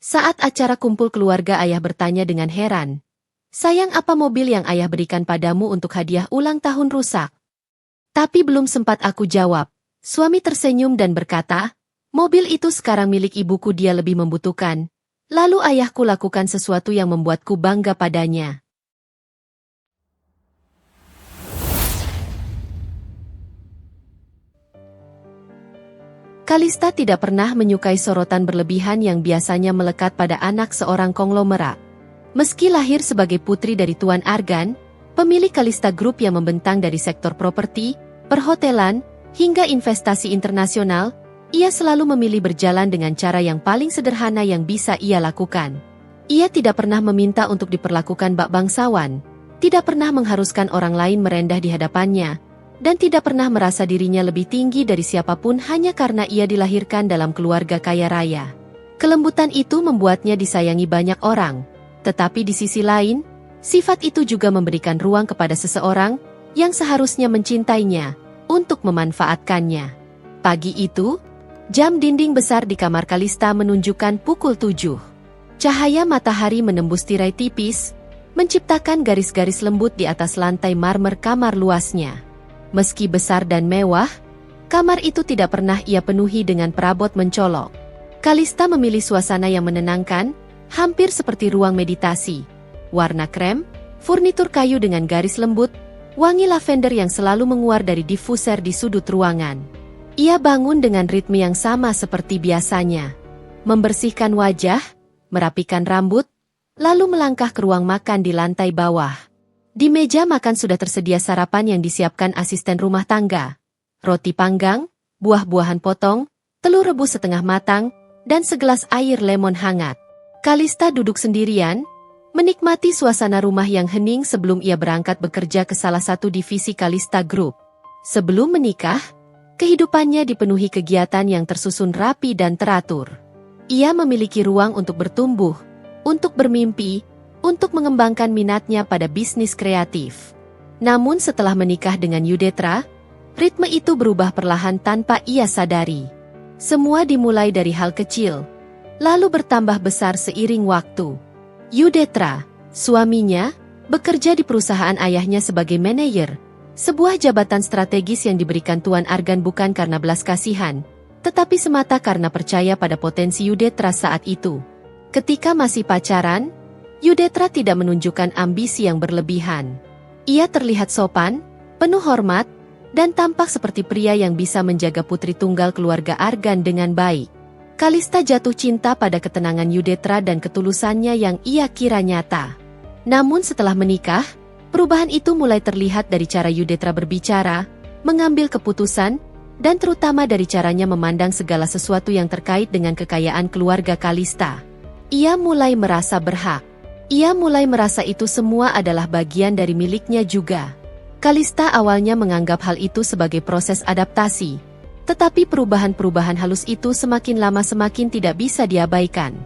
Saat acara kumpul keluarga, ayah bertanya dengan heran. "Sayang, apa mobil yang ayah berikan padamu untuk hadiah ulang tahun rusak?" Tapi belum sempat aku jawab, suami tersenyum dan berkata, "Mobil itu sekarang milik ibuku, dia lebih membutuhkan." Lalu ayahku lakukan sesuatu yang membuatku bangga padanya. Kalista tidak pernah menyukai sorotan berlebihan yang biasanya melekat pada anak seorang konglomerat. Meski lahir sebagai putri dari Tuan Argan, pemilik Kalista Group yang membentang dari sektor properti, perhotelan, hingga investasi internasional, ia selalu memilih berjalan dengan cara yang paling sederhana yang bisa ia lakukan. Ia tidak pernah meminta untuk diperlakukan bak bangsawan, tidak pernah mengharuskan orang lain merendah di hadapannya, dan tidak pernah merasa dirinya lebih tinggi dari siapapun hanya karena ia dilahirkan dalam keluarga kaya raya. Kelembutan itu membuatnya disayangi banyak orang, tetapi di sisi lain, sifat itu juga memberikan ruang kepada seseorang yang seharusnya mencintainya untuk memanfaatkannya. Pagi itu, jam dinding besar di kamar Kalista menunjukkan pukul 7. Cahaya matahari menembus tirai tipis, menciptakan garis-garis lembut di atas lantai marmer kamar luasnya. Meski besar dan mewah, kamar itu tidak pernah ia penuhi dengan perabot mencolok. Kalista memilih suasana yang menenangkan, hampir seperti ruang meditasi. Warna krem, furnitur kayu dengan garis lembut, wangi lavender yang selalu menguar dari diffuser di sudut ruangan. Ia bangun dengan ritme yang sama seperti biasanya. Membersihkan wajah, merapikan rambut, lalu melangkah ke ruang makan di lantai bawah. Di meja makan sudah tersedia sarapan yang disiapkan asisten rumah tangga. Roti panggang, buah-buahan potong, telur rebus setengah matang, dan segelas air lemon hangat. Kalista duduk sendirian, menikmati suasana rumah yang hening sebelum ia berangkat bekerja ke salah satu divisi Kalista Group. Sebelum menikah, kehidupannya dipenuhi kegiatan yang tersusun rapi dan teratur. Ia memiliki ruang untuk bertumbuh, untuk bermimpi, untuk mengembangkan minatnya pada bisnis kreatif. Namun setelah menikah dengan Yudetra, ritme itu berubah perlahan tanpa ia sadari. Semua dimulai dari hal kecil, lalu bertambah besar seiring waktu. Yudetra, suaminya, bekerja di perusahaan ayahnya sebagai manajer, sebuah jabatan strategis yang diberikan Tuan Argan bukan karena belas kasihan, tetapi semata karena percaya pada potensi Yudetra saat itu. Ketika masih pacaran, Yudetra tidak menunjukkan ambisi yang berlebihan. Ia terlihat sopan, penuh hormat, dan tampak seperti pria yang bisa menjaga putri tunggal keluarga Argan dengan baik. Kalista jatuh cinta pada ketenangan Yudetra dan ketulusannya yang ia kira nyata. Namun setelah menikah, perubahan itu mulai terlihat dari cara Yudetra berbicara, mengambil keputusan, dan terutama dari caranya memandang segala sesuatu yang terkait dengan kekayaan keluarga Kalista. Ia mulai merasa berhak. Ia mulai merasa itu semua adalah bagian dari miliknya juga. Kalista awalnya menganggap hal itu sebagai proses adaptasi, tetapi perubahan-perubahan halus itu semakin lama semakin tidak bisa diabaikan.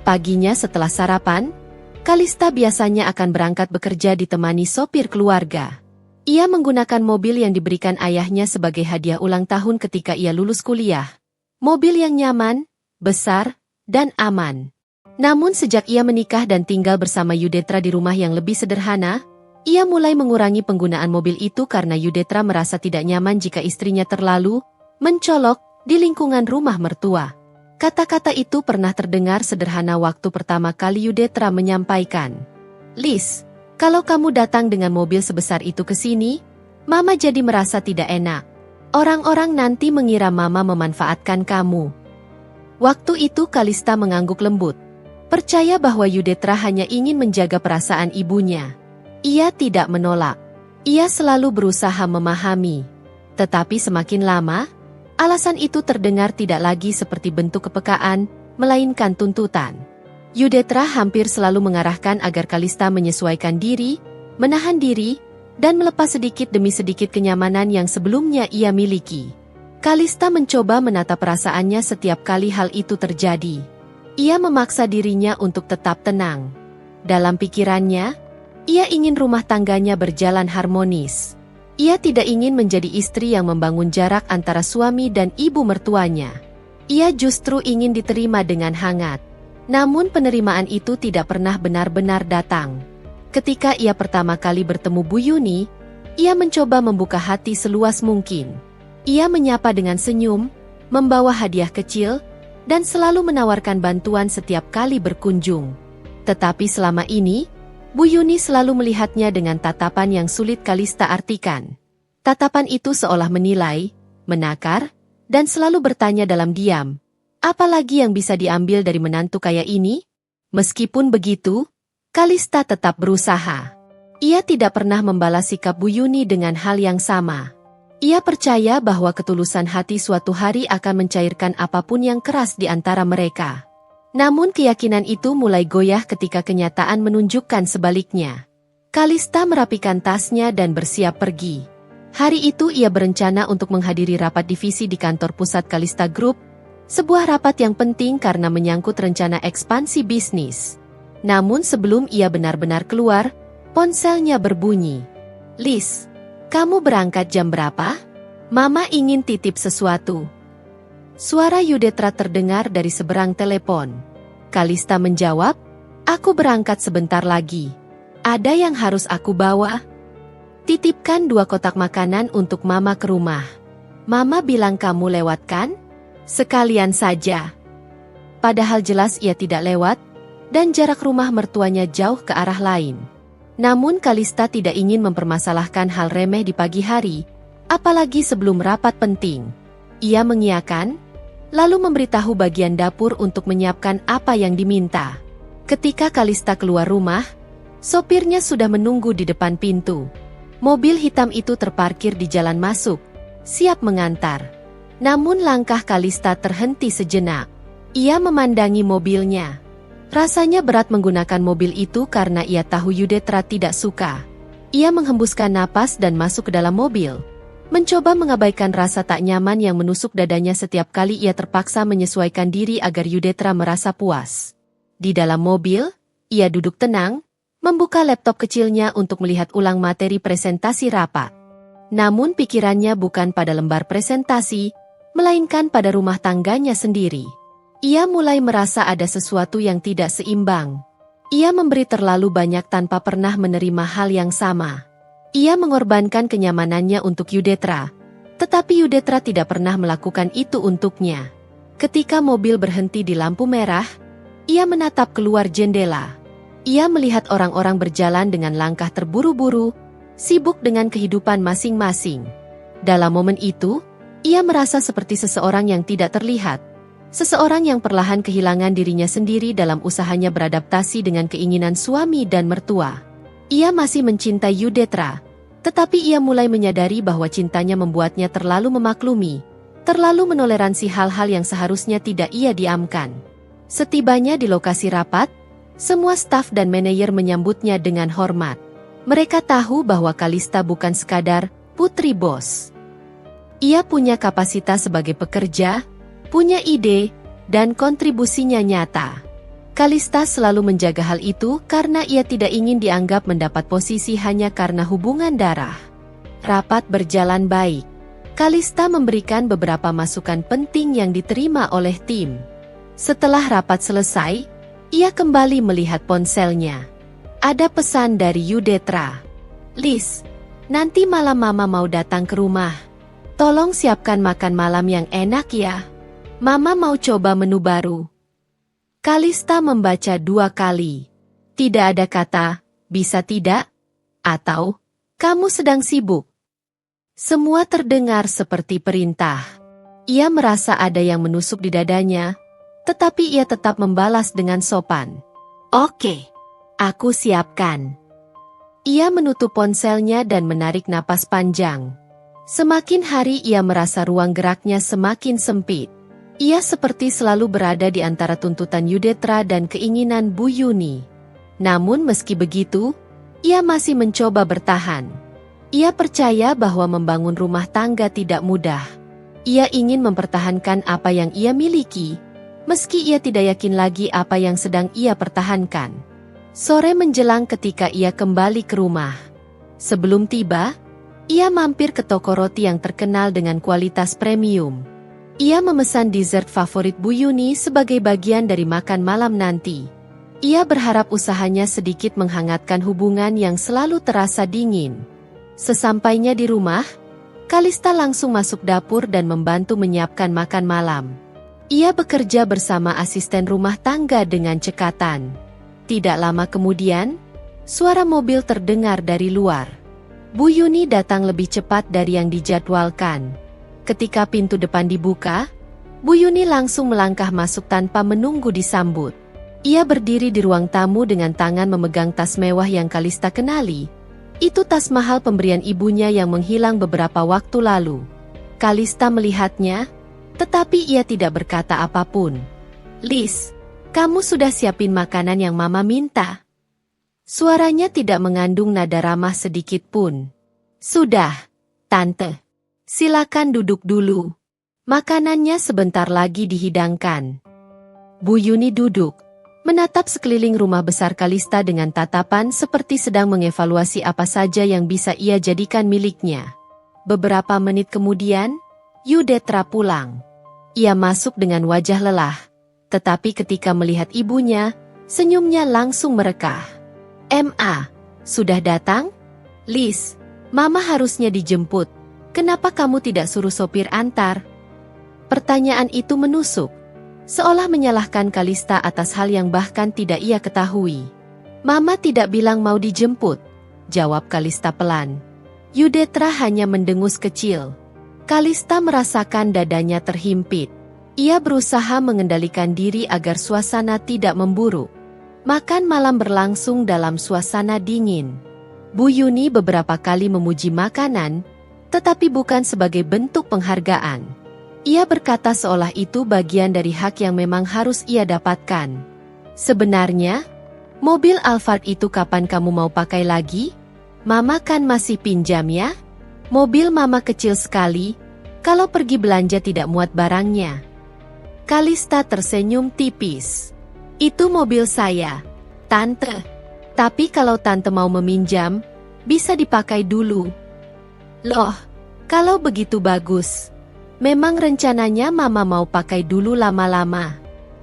Paginya setelah sarapan, Kalista biasanya akan berangkat bekerja ditemani sopir keluarga. Ia menggunakan mobil yang diberikan ayahnya sebagai hadiah ulang tahun ketika ia lulus kuliah. Mobil yang nyaman, besar, dan aman. Namun sejak ia menikah dan tinggal bersama Yudetra di rumah yang lebih sederhana, ia mulai mengurangi penggunaan mobil itu karena Yudetra merasa tidak nyaman jika istrinya terlalu mencolok di lingkungan rumah mertua. Kata-kata itu pernah terdengar sederhana waktu pertama kali Yudetra menyampaikan, "Liz, kalau kamu datang dengan mobil sebesar itu ke sini, Mama jadi merasa tidak enak. Orang-orang nanti mengira Mama memanfaatkan kamu." Waktu itu Kalista mengangguk lembut. Percaya bahwa Yudetra hanya ingin menjaga perasaan ibunya. Ia tidak menolak. Ia selalu berusaha memahami. Tetapi semakin lama, alasan itu terdengar tidak lagi seperti bentuk kepekaan, melainkan tuntutan. Yudetra hampir selalu mengarahkan agar Kalista menyesuaikan diri, menahan diri, dan melepas sedikit demi sedikit kenyamanan yang sebelumnya ia miliki. Kalista mencoba menata perasaannya setiap kali hal itu terjadi. Ia memaksa dirinya untuk tetap tenang. Dalam pikirannya, ia ingin rumah tangganya berjalan harmonis. Ia tidak ingin menjadi istri yang membangun jarak antara suami dan ibu mertuanya. Ia justru ingin diterima dengan hangat. Namun penerimaan itu tidak pernah benar-benar datang. Ketika ia pertama kali bertemu Bu Yuni, ia mencoba membuka hati seluas mungkin. Ia menyapa dengan senyum, membawa hadiah kecil, dan selalu menawarkan bantuan setiap kali berkunjung. Tetapi selama ini, Bu Yuni selalu melihatnya dengan tatapan yang sulit Kalista artikan. Tatapan itu seolah menilai, menakar, dan selalu bertanya dalam diam, apalagi yang bisa diambil dari menantu kaya ini? Meskipun begitu, Kalista tetap berusaha. Ia tidak pernah membalas sikap Bu Yuni dengan hal yang sama. Ia percaya bahwa ketulusan hati suatu hari akan mencairkan apapun yang keras di antara mereka. Namun keyakinan itu mulai goyah ketika kenyataan menunjukkan sebaliknya. Kalista merapikan tasnya dan bersiap pergi. Hari itu ia berencana untuk menghadiri rapat divisi di kantor pusat Kalista Group, sebuah rapat yang penting karena menyangkut rencana ekspansi bisnis. Namun sebelum ia benar-benar keluar, ponselnya berbunyi. "Liz, kamu berangkat jam berapa? Mama ingin titip sesuatu." Suara Yudetra terdengar dari seberang telepon. Kalista menjawab, "Aku berangkat sebentar lagi. Ada yang harus aku bawa?" "Titipkan 2 kotak makanan untuk Mama ke rumah. Mama bilang kamu lewat kan? Sekalian saja." Padahal jelas ia tidak lewat, dan jarak rumah mertuanya jauh ke arah lain. Namun Kalista tidak ingin mempermasalahkan hal remeh di pagi hari, apalagi sebelum rapat penting. Ia mengiyakan, lalu memberitahu bagian dapur untuk menyiapkan apa yang diminta. Ketika Kalista keluar rumah, sopirnya sudah menunggu di depan pintu. Mobil hitam itu terparkir di jalan masuk, siap mengantar. Namun langkah Kalista terhenti sejenak. Ia memandangi mobilnya. Rasanya berat menggunakan mobil itu karena ia tahu Yudetra tidak suka. Ia menghembuskan napas dan masuk ke dalam mobil. Mencoba mengabaikan rasa tak nyaman yang menusuk dadanya setiap kali ia terpaksa menyesuaikan diri agar Yudetra merasa puas. Di dalam mobil, ia duduk tenang, membuka laptop kecilnya untuk melihat ulang materi presentasi rapat. Namun pikirannya bukan pada lembar presentasi, melainkan pada rumah tangganya sendiri. Ia mulai merasa ada sesuatu yang tidak seimbang. Ia memberi terlalu banyak tanpa pernah menerima hal yang sama. Ia mengorbankan kenyamanannya untuk Yudetra, tetapi Yudetra tidak pernah melakukan itu untuknya. Ketika mobil berhenti di lampu merah, ia menatap keluar jendela. Ia melihat orang-orang berjalan dengan langkah terburu-buru, sibuk dengan kehidupan masing-masing. Dalam momen itu, ia merasa seperti seseorang yang tidak terlihat. Seseorang yang perlahan kehilangan dirinya sendiri dalam usahanya beradaptasi dengan keinginan suami dan mertua. Ia masih mencintai Yudetra, tetapi ia mulai menyadari bahwa cintanya membuatnya terlalu memaklumi, terlalu menoleransi hal-hal yang seharusnya tidak ia diamkan. Setibanya di lokasi rapat, semua staf dan manajer menyambutnya dengan hormat. Mereka tahu bahwa Kalista bukan sekadar putri bos. Ia punya kapasitas sebagai pekerja, punya ide, dan kontribusinya nyata. Kalista selalu menjaga hal itu karena ia tidak ingin dianggap mendapat posisi hanya karena hubungan darah. Rapat berjalan baik. Kalista memberikan beberapa masukan penting yang diterima oleh tim. Setelah rapat selesai, ia kembali melihat ponselnya. Ada pesan dari Yudetra. "Liz, nanti malam Mama mau datang ke rumah. Tolong siapkan makan malam yang enak ya. Mama mau coba menu baru." Kalista membaca 2 kali. Tidak ada kata, "bisa tidak?" atau "kamu sedang sibuk." Semua terdengar seperti perintah. Ia merasa ada yang menusuk di dadanya, tetapi ia tetap membalas dengan sopan. "Oke, aku siapkan." Ia menutup ponselnya dan menarik napas panjang. Semakin hari ia merasa ruang geraknya semakin sempit. Ia seperti selalu berada di antara tuntutan Yudetra dan keinginan Bu Yuni. Namun meski begitu, ia masih mencoba bertahan. Ia percaya bahwa membangun rumah tangga tidak mudah. Ia ingin mempertahankan apa yang ia miliki, meski ia tidak yakin lagi apa yang sedang ia pertahankan. Sore menjelang ketika ia kembali ke rumah. Sebelum tiba, ia mampir ke toko roti yang terkenal dengan kualitas premium. Ia memesan dessert favorit Bu Yuni sebagai bagian dari makan malam nanti. Ia berharap usahanya sedikit menghangatkan hubungan yang selalu terasa dingin. Sesampainya di rumah, Kalista langsung masuk dapur dan membantu menyiapkan makan malam. Ia bekerja bersama asisten rumah tangga dengan cekatan. Tidak lama kemudian, suara mobil terdengar dari luar. Bu Yuni datang lebih cepat dari yang dijadwalkan. Ketika pintu depan dibuka, Bu Yuni langsung melangkah masuk tanpa menunggu disambut. Ia berdiri di ruang tamu dengan tangan memegang tas mewah yang Kalista kenali. Itu tas mahal pemberian ibunya yang menghilang beberapa waktu lalu. Kalista melihatnya, tetapi ia tidak berkata apapun. "Liz, kamu sudah siapin makanan yang Mama minta?" Suaranya tidak mengandung nada ramah sedikit pun. "Sudah, Tante. Silakan duduk dulu. Makanannya sebentar lagi dihidangkan." Bu Yuni duduk, menatap sekeliling rumah besar Kalista dengan tatapan seperti sedang mengevaluasi apa saja yang bisa ia jadikan miliknya. Beberapa menit kemudian, Yudetra pulang. Ia masuk dengan wajah lelah, tetapi ketika melihat ibunya, senyumnya langsung merekah. "Ma, sudah datang? Liz, Mama harusnya dijemput. Kenapa kamu tidak suruh sopir antar?" Pertanyaan itu menusuk, seolah menyalahkan Kalista atas hal yang bahkan tidak ia ketahui. "Mama tidak bilang mau dijemput," jawab Kalista pelan. Yudetra hanya mendengus kecil. Kalista merasakan dadanya terhimpit. Ia berusaha mengendalikan diri agar suasana tidak memburuk. Makan malam berlangsung dalam suasana dingin. Bu Yuni beberapa kali memuji makanan, tetapi bukan sebagai bentuk penghargaan. Ia berkata seolah itu bagian dari hak yang memang harus ia dapatkan. "Sebenarnya, mobil Alphard itu kapan kamu mau pakai lagi? Mama kan masih pinjam ya? Mobil Mama kecil sekali, kalau pergi belanja tidak muat barangnya." Kalista tersenyum tipis. "Itu mobil saya, Tante. Tapi kalau Tante mau meminjam, bisa dipakai dulu." "Loh, kalau begitu bagus. Memang rencananya Mama mau pakai dulu lama-lama.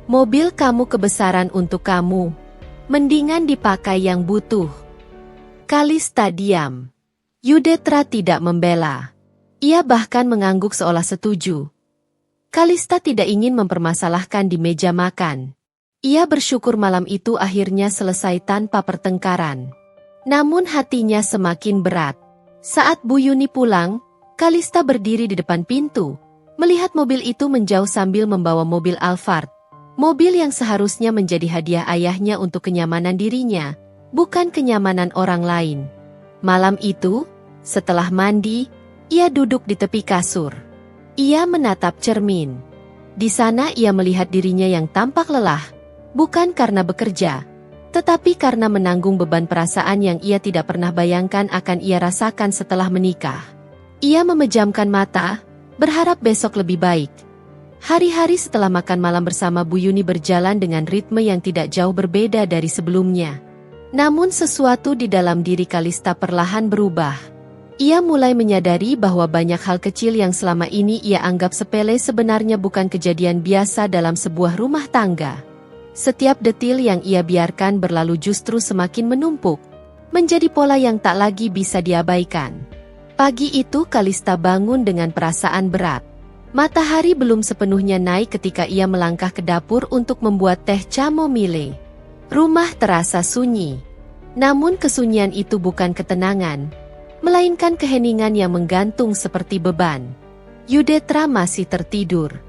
Mobil kamu kebesaran untuk kamu. Mendingan dipakai yang butuh." Kalista diam. Yudetra tidak membela. Ia bahkan mengangguk seolah setuju. Kalista tidak ingin mempermasalahkan di meja makan. Ia bersyukur malam itu akhirnya selesai tanpa pertengkaran. Namun hatinya semakin berat. Saat Bu Yuni pulang, Kalista berdiri di depan pintu, melihat mobil itu menjauh sambil membawa mobil Alphard. Mobil yang seharusnya menjadi hadiah ayahnya untuk kenyamanan dirinya, bukan kenyamanan orang lain. Malam itu, setelah mandi, ia duduk di tepi kasur. Ia menatap cermin. Di sana ia melihat dirinya yang tampak lelah, bukan karena bekerja, tetapi karena menanggung beban perasaan yang ia tidak pernah bayangkan akan ia rasakan setelah menikah. Ia memejamkan mata, berharap besok lebih baik. Hari-hari setelah makan malam bersama Bu Yuni berjalan dengan ritme yang tidak jauh berbeda dari sebelumnya. Namun sesuatu di dalam diri Kalista perlahan berubah. Ia mulai menyadari bahwa banyak hal kecil yang selama ini ia anggap sepele sebenarnya bukan kejadian biasa dalam sebuah rumah tangga. Setiap detil yang ia biarkan berlalu justru semakin menumpuk, menjadi pola yang tak lagi bisa diabaikan. Pagi itu Kalista bangun dengan perasaan berat. Matahari belum sepenuhnya naik ketika ia melangkah ke dapur untuk membuat teh chamomile. Rumah terasa sunyi. Namun kesunyian itu bukan ketenangan, melainkan keheningan yang menggantung seperti beban. Yudetra masih tertidur.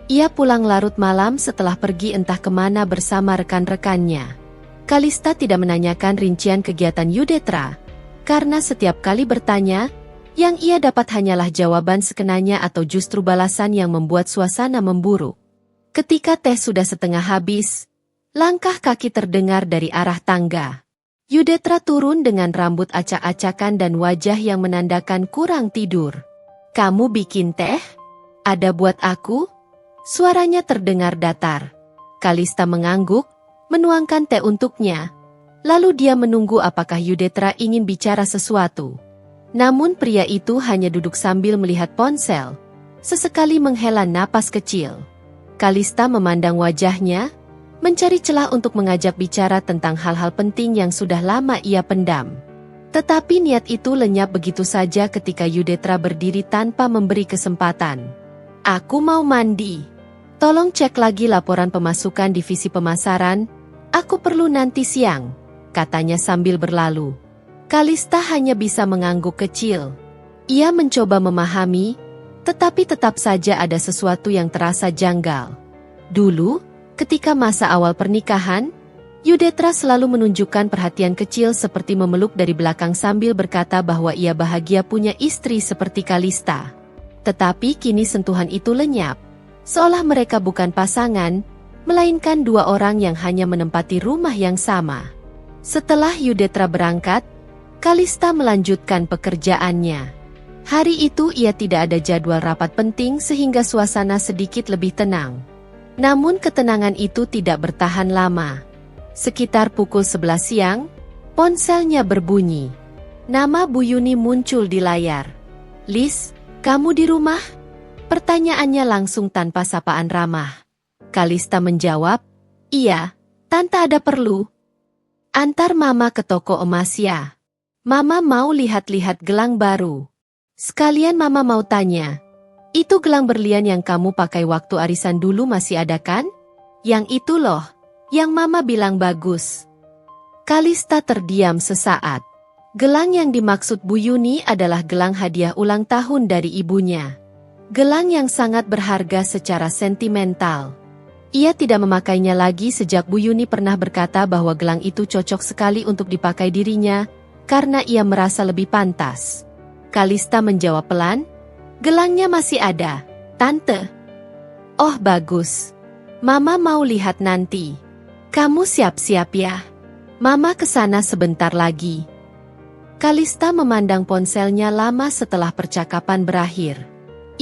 Ia pulang larut malam setelah pergi entah kemana bersama rekan-rekannya. Kalista tidak menanyakan rincian kegiatan Yudetra, karena setiap kali bertanya, yang ia dapat hanyalah jawaban sekenanya atau justru balasan yang membuat suasana memburuk. Ketika teh sudah setengah habis, langkah kaki terdengar dari arah tangga. Yudetra turun dengan rambut acak-acakan dan wajah yang menandakan kurang tidur. "Kamu bikin teh? Ada buat aku?" Suaranya terdengar datar. Kalista mengangguk, menuangkan teh untuknya. Lalu dia menunggu apakah Yudetra ingin bicara sesuatu. Namun pria itu hanya duduk sambil melihat ponsel. sesekali menghela napas kecil. Kalista memandang wajahnya, mencari celah untuk mengajak bicara tentang hal-hal penting yang sudah lama ia pendam. Tetapi niat itu lenyap begitu saja ketika Yudetra berdiri tanpa memberi kesempatan. Aku mau mandi. Tolong cek lagi laporan pemasukan divisi pemasaran. Aku perlu nanti siang, katanya sambil berlalu. Kalista hanya bisa mengangguk kecil. Ia mencoba memahami, tetapi tetap saja ada sesuatu yang terasa janggal. Dulu, ketika masa awal pernikahan, Yudetra selalu menunjukkan perhatian kecil seperti memeluk dari belakang sambil berkata bahwa ia bahagia punya istri seperti Kalista. Tetapi kini sentuhan itu lenyap, seolah mereka bukan pasangan, melainkan dua orang yang hanya menempati rumah yang sama. Setelah Yudetra berangkat, Kalista melanjutkan pekerjaannya. Hari itu ia tidak ada jadwal rapat penting sehingga suasana sedikit lebih tenang. Namun ketenangan itu tidak bertahan lama. Sekitar pukul 11 siang, ponselnya berbunyi. Nama Bu Yuni muncul di layar. "Lis, kamu di rumah?" Pertanyaannya langsung tanpa sapaan ramah. Kalista menjawab, "Iya, Tante ada perlu." "Antar Mama ke toko emas ya. Mama mau lihat-lihat gelang baru. Sekalian Mama mau tanya, itu gelang berlian yang kamu pakai waktu arisan dulu masih ada kan? Yang itu loh, yang Mama bilang bagus." Kalista terdiam sesaat. Gelang yang dimaksud Bu Yuni adalah gelang hadiah ulang tahun dari ibunya. Gelang yang sangat berharga secara sentimental. Ia tidak memakainya lagi sejak Bu Yuni pernah berkata bahwa gelang itu cocok sekali untuk dipakai dirinya, karena ia merasa lebih pantas. Kalista menjawab pelan, "Gelangnya masih ada, Tante." "Oh bagus. Mama mau lihat nanti. Kamu siap-siap ya. Mama kesana sebentar lagi." Kalista memandang ponselnya lama setelah percakapan berakhir.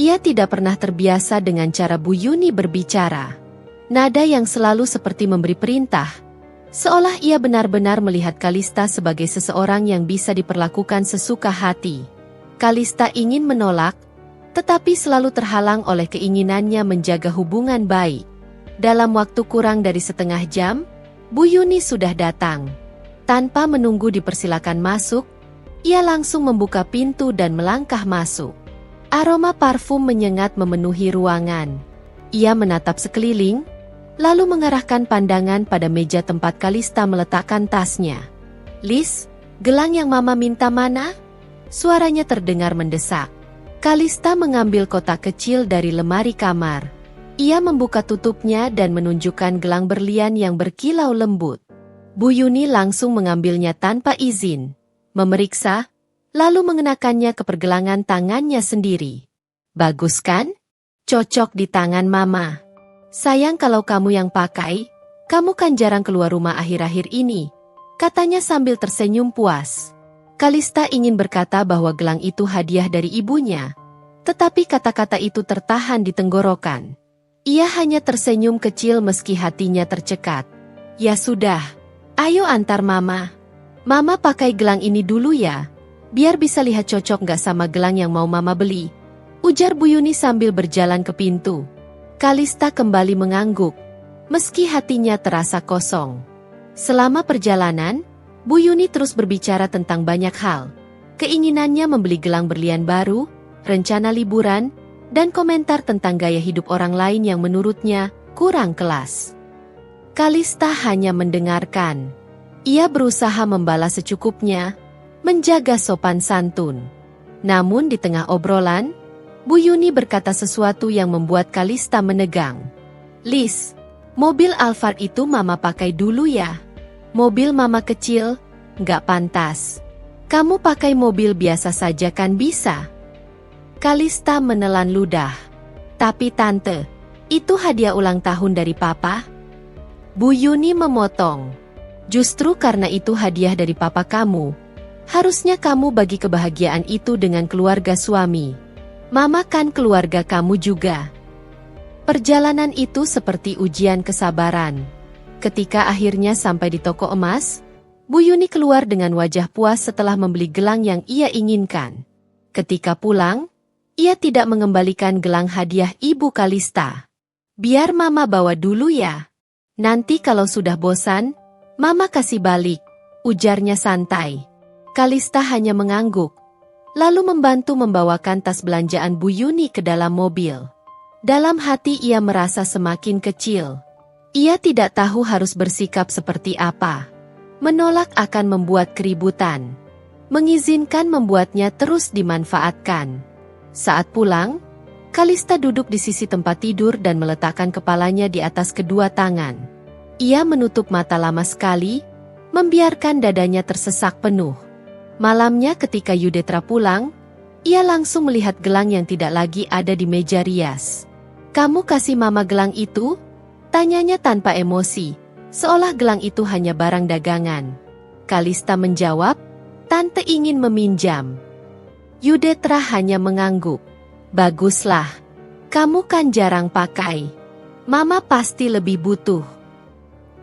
Ia tidak pernah terbiasa dengan cara Bu Yuni berbicara. Nada yang selalu seperti memberi perintah, seolah ia benar-benar melihat Kalista sebagai seseorang yang bisa diperlakukan sesuka hati. Kalista ingin menolak, tetapi selalu terhalang oleh keinginannya menjaga hubungan baik. Dalam waktu kurang dari setengah jam, Bu Yuni sudah datang. Tanpa menunggu dipersilakan masuk, ia langsung membuka pintu dan melangkah masuk. Aroma parfum menyengat memenuhi ruangan. Ia menatap sekeliling, lalu mengarahkan pandangan pada meja tempat Kalista meletakkan tasnya. "Lis, gelang yang Mama minta mana?" Suaranya terdengar mendesak. Kalista mengambil kotak kecil dari lemari kamar. Ia membuka tutupnya dan menunjukkan gelang berlian yang berkilau lembut. Bu Yuni langsung mengambilnya tanpa izin, memeriksa, lalu mengenakannya ke pergelangan tangannya sendiri. "Bagus kan? Cocok di tangan Mama. Sayang kalau kamu yang pakai, kamu kan jarang keluar rumah akhir-akhir ini," katanya sambil tersenyum puas. Kalista ingin berkata bahwa gelang itu hadiah dari ibunya, tetapi kata-kata itu tertahan di tenggorokan. Ia hanya tersenyum kecil meski hatinya tercekat. "Ya sudah, ayo antar Mama. Mama pakai gelang ini dulu ya, biar bisa lihat cocok nggak sama gelang yang mau Mama beli," ujar Bu Yuni sambil berjalan ke pintu. Kalista kembali mengangguk, meski hatinya terasa kosong. Selama perjalanan, Bu Yuni terus berbicara tentang banyak hal. Keinginannya membeli gelang berlian baru, rencana liburan, dan komentar tentang gaya hidup orang lain yang menurutnya kurang kelas. Kalista hanya mendengarkan. Ia berusaha membalas secukupnya, menjaga sopan santun. Namun di tengah obrolan, Bu Yuni berkata sesuatu yang membuat Kalista menegang. "Lis, mobil Alphard itu Mama pakai dulu ya. Mobil Mama kecil, nggak pantas. Kamu pakai mobil biasa saja kan bisa." Kalista menelan ludah. "Tapi Tante, itu hadiah ulang tahun dari Papa." Bu Yuni memotong. "Justru karena itu hadiah dari Papa kamu, harusnya kamu bagi kebahagiaan itu dengan keluarga suami. Mama kan keluarga kamu juga." Perjalanan itu seperti ujian kesabaran. Ketika akhirnya sampai di toko emas, Bu Yuni keluar dengan wajah puas setelah membeli gelang yang ia inginkan. Ketika pulang, Ia tidak mengembalikan gelang hadiah Ibu Kalista. Biar Mama bawa dulu ya. Nanti kalau sudah bosan, Mama kasih balik, ujarnya santai. Kalista hanya mengangguk, lalu membantu membawakan tas belanjaan Bu Yuni ke dalam mobil. Dalam hati ia merasa semakin kecil. Ia tidak tahu harus bersikap seperti apa. Menolak akan membuat keributan. Mengizinkan membuatnya terus dimanfaatkan. Saat pulang, Kalista duduk di sisi tempat tidur dan meletakkan kepalanya di atas kedua tangan. Ia menutup mata lama sekali, membiarkan dadanya tersesak penuh. Malamnya ketika Yudetra pulang, ia langsung melihat gelang yang tidak lagi ada di meja rias. "Kamu kasih Mama gelang itu?" tanyanya tanpa emosi, seolah gelang itu hanya barang dagangan. Kalista menjawab, "Tante ingin meminjam." Yudetra hanya mengangguk. "Baguslah. Kamu kan jarang pakai. Mama pasti lebih butuh."